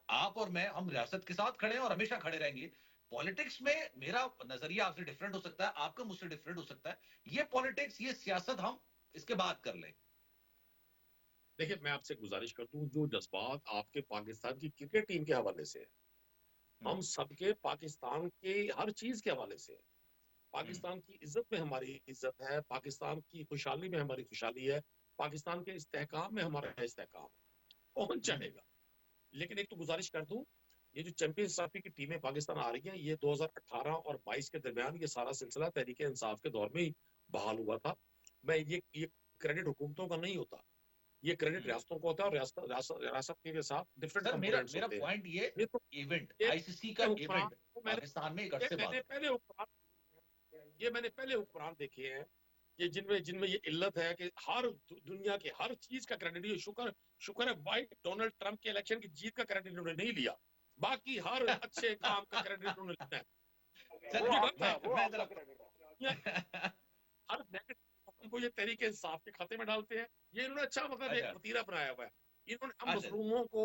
आप और मैं, हम रियासत के साथ खड़े हैं और हमेशा खड़े रहेंगे। पॉलिटिक्स में मेरा नजरिया आपसे डिफरेंट हो सकता है, आपका मुझसे डिफरेंट हो सकता है। ये पॉलिटिक्स, ये सियासत हम इसके बाद कर लें। देखिए, मैं आपसे गुजारिश कर दूं, जो जज्बात आपके पाकिस्तान की क्रिकेट टीम के हवाले से है, हम्म। हम सबके पाकिस्तान के हर चीज के हवाले से है। हम्म। पाकिस्तान की इज्जत में हमारी इज्जत है, पाकिस्तान की खुशहाली में हमारी खुशहाली है, पाकिस्तान के इस्तेहकाम में हमारा इस्तेहकाम है। कौन हम्म। चाहेगा? लेकिन एक तो गुजारिश कर दूं, ये जो चैंपियंस ट्रॉफी की टीमें पाकिस्तान आ रही हैं, ये 2018 और 22 के दरमियान ये सारा सिलसिला तहरीक इंसाफ के दौर में ही बहाल हुआ था। मैं ये क्रेडिट हुकूमतों का नहीं होता, ये क्रेडिट हम्म। रियासतों का होता है, और रियासत के साथ डिफरेंट सर, मेरा कंपोनेंट्स मेरा होते हैं। पॉइंट ये, ये तो इवेंट, ये आईसीसी का हुक्मरान इवेंट को पाकिस्तान में एक अरसे मैंने बाद पहले हुक्मरान ये मैंने पहले हुक्मरान देखे हैं, ये जिनमें जिनमें ये इल्लत है कि हर दुनिया के हर चीज का क्रेडिट, ये शुक्र शुक्र है भाई डोनाल्ड ट्रंप के इलेक्शन की जीत का क्रेडिट उन्होंने नहीं लिया, बाकी हर है। अच्छे काम का क्रेडिट उन्होंने लिया है। चले, मुझे लगता है वो मैं आपका जरा क्रेडिट है। दुनिया के हर नेगेटिव को ये तरीके इंसाफ के खाते में डालते हैं। ये इन्होंने अच्छा मतलब एक अच्छा। वतीरा बनाया हुआ है। इन्होंने हम अच्छा, मजलूमों को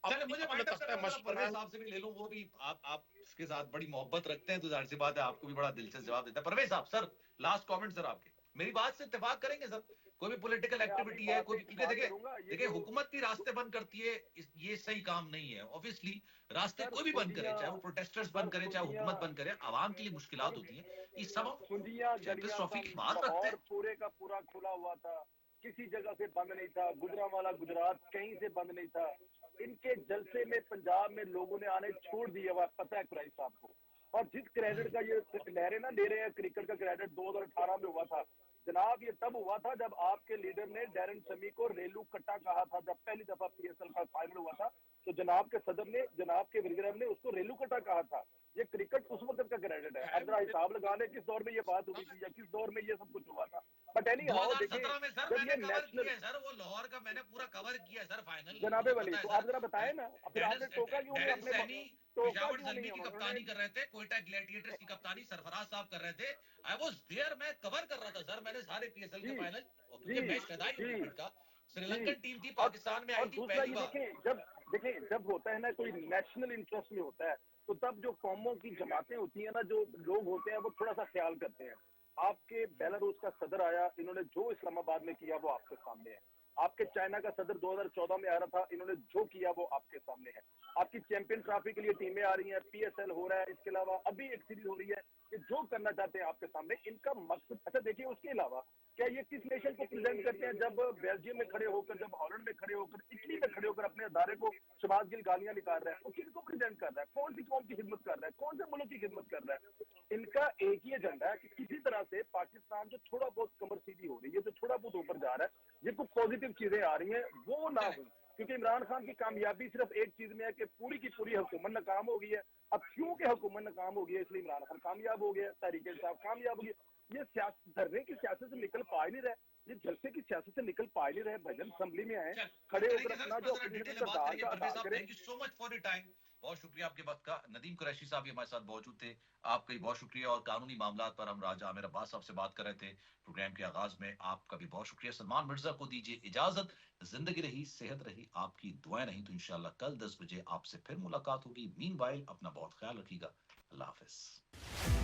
चले, अपनी मुझे अपने वाइंड अप तख्ता करना है, जरा मशहूर परवेज बनाया। साहब से भी ले लूं, वो भी आप उसके साथ बड़ी मोहब्बत रखते हैं तो जाहिर सी बात है आपको भी बड़ा दिलचस्प जवाब देता है। परवेज साहब, सर, लास्ट कमेंट सर आपके, मेरी बात से इत्तेफाक करेंगे सर? कोई भी पॉलिटिकल मैं आपकी एक्टिविटी है, बात कोई से भी, क्योंकि इत्तेफाक देखिए, करूंगा। ये देखिए जो हुकूमत भी रास्ते बंद करती है, ये सही काम नहीं है ऑब्वियसली। रास्ते सर कोई भी बंद करे, चाहे वो प्रोटेस्टर्स सर बंद करे, चाहे सुंदियां हुकूमत बंद करे, आवाम के लिए मुश्किलात सर होती हैं। ये सब हम सुंदियां चैंपियंस गलियां ट्रॉफी सब के बाद रखते लाहौर हैं। पूरे का पूरा खुला हुआ था, किसी जगह से बंद नहीं था। गुजरांवाला गुजरात कहीं से बंद नहीं था। इनके जलसे में पंजाब में लोगों ने आने छोड़ दिया हुआ, पता है कुरैशी साहब को। और जिस क्रेडिट का ये लहरे ना ले रहे हैं, क्रिकेट का क्रेडिट 2018 में हुआ था, जनाब ये तब हुआ था जब आपके लीडर ने डैरन शमी को रेलू कट्टा कहा था। जब पहली दफा पीएसएल का फाइनल हुआ था तो जनाब के सदर ने, जनाब के विजयम ने उसको रेलू कट्टा कहा था। ये क्रिकेट उस वक्त का क्रेडिट है। अब जरा हिसाब लगा ले किस दौर में ये बात हुई थी या किस दौर में ये सब कुछ हुआ था। बट एनी हाउ देखिए 2017 में सर जब मैंने ये कवर नेशनल, किया है सर, वो लाहौर का मैंने पूरा कवर किया है सर फाइनल, जनाबे मुझे वली पता है तो सर। आप जरा बताए ना, फिर आपने टोका क्यों नहीं? डैरेन अपने सैनी टोका पिशावर क्यों जलमी नहीं? की उन्होंने कप्तानी कर रहे थे, कोयटा ग्लैडिएटर्स की कप्तानी सरफराज साहब कर रहे थे। आई वाज देयर, मैं कवर कर रहा था सर, मैंने सारे पीएसएल के जी फाइनल, क्योंकि जी मैं शदाई हूँ जी क्रिकेट का। जी। श्रीलंकन टीम थी, और पाकिस्तान में आई थी दूसरा पहली ये बार। देखें जब होता है ना कोई नेशनल इंटरेस्ट में होता है तो तब जो कौमों की जमातें होती है ना, जो लोग होते हैं वो थोड़ा सा ख्याल करते हैं। आपके बेलारूस का सदर आया, इन्होंने जो इस्लामाबाद में किया वो आपके सामने है। आपके चाइना का सदर 2014 में आ रहा था, इन्होंने जो किया वो आपके सामने है। आपकी चैंपियन ट्रॉफी के लिए टीमें आ रही हैं, पीएसएल हो रहा है, इसके अलावा अभी एक सीरीज हो रही है। ये जो करना चाहते हैं आपके सामने, इनका मकसद अच्छा देखिए। उसके अलावा क्या ये किस नेशन को प्रेजेंट करते हैं? जब बेल्जियम में खड़े होकर, जब हॉलैंड में खड़े होकर, इटली में खड़े होकर अपने अदारे को शबाज गिल गालियां निकाल रहा है, वो किसको प्रेजेंट कर रहा है? कौन सी कौम की खिदमत कर रहा है? कौन से मुल्क की खिदमत कर रहा है? इनका एक ही एजेंडा है कि किसी तरह से पाकिस्तान जो थोड़ा बहुत कमर सीधी हो रही है, जो थोड़ा बहुत ऊपर जा रहा है, जिनको पॉजिटिव चीजें आ रही हैं, वो ना हो। क्योंकि इमरान खान की कामयाबी सिर्फ एक चीज में है कि पूरी की पूरी हुकूमत नाकाम हो गई है। अब क्योंकि हुकूमत नाकाम हो गई है इसलिए इमरान खान कामयाब हो गया, तहरीक इंसाफ कामयाब हो गया। ये धरने की सियासत से निकल पा ही नहीं रहे, ये जलसे की सियासत से निकल पा ही नहीं रहे। भजन असेंबली में आए, खड़े होकर अपना जो अपोजिशन सरदार का अदा करें। Thank you so much for your time, बहुत शुक्रिया आपके वक्त का। नदीम कुरैशी साहब भी हमारे साथ मौजूद थे, आपका भी बहुत शुक्रिया। और कानूनी मामला पर हम राजा आमिर अब्बास साहब से बात कर रहे थे प्रोग्राम के आगाज में, आपका भी बहुत शुक्रिया। सलमान मिर्जा को दीजिए इजाजत, जिंदगी रही, सेहत रही, आपकी दुआएं रही तो इंशाल्लाह कल 10 बजे आपसे फिर मुलाकात होगी। मीनवाइल अपना बहुत ख्याल रखिएगा, अल्लाह हाफिज।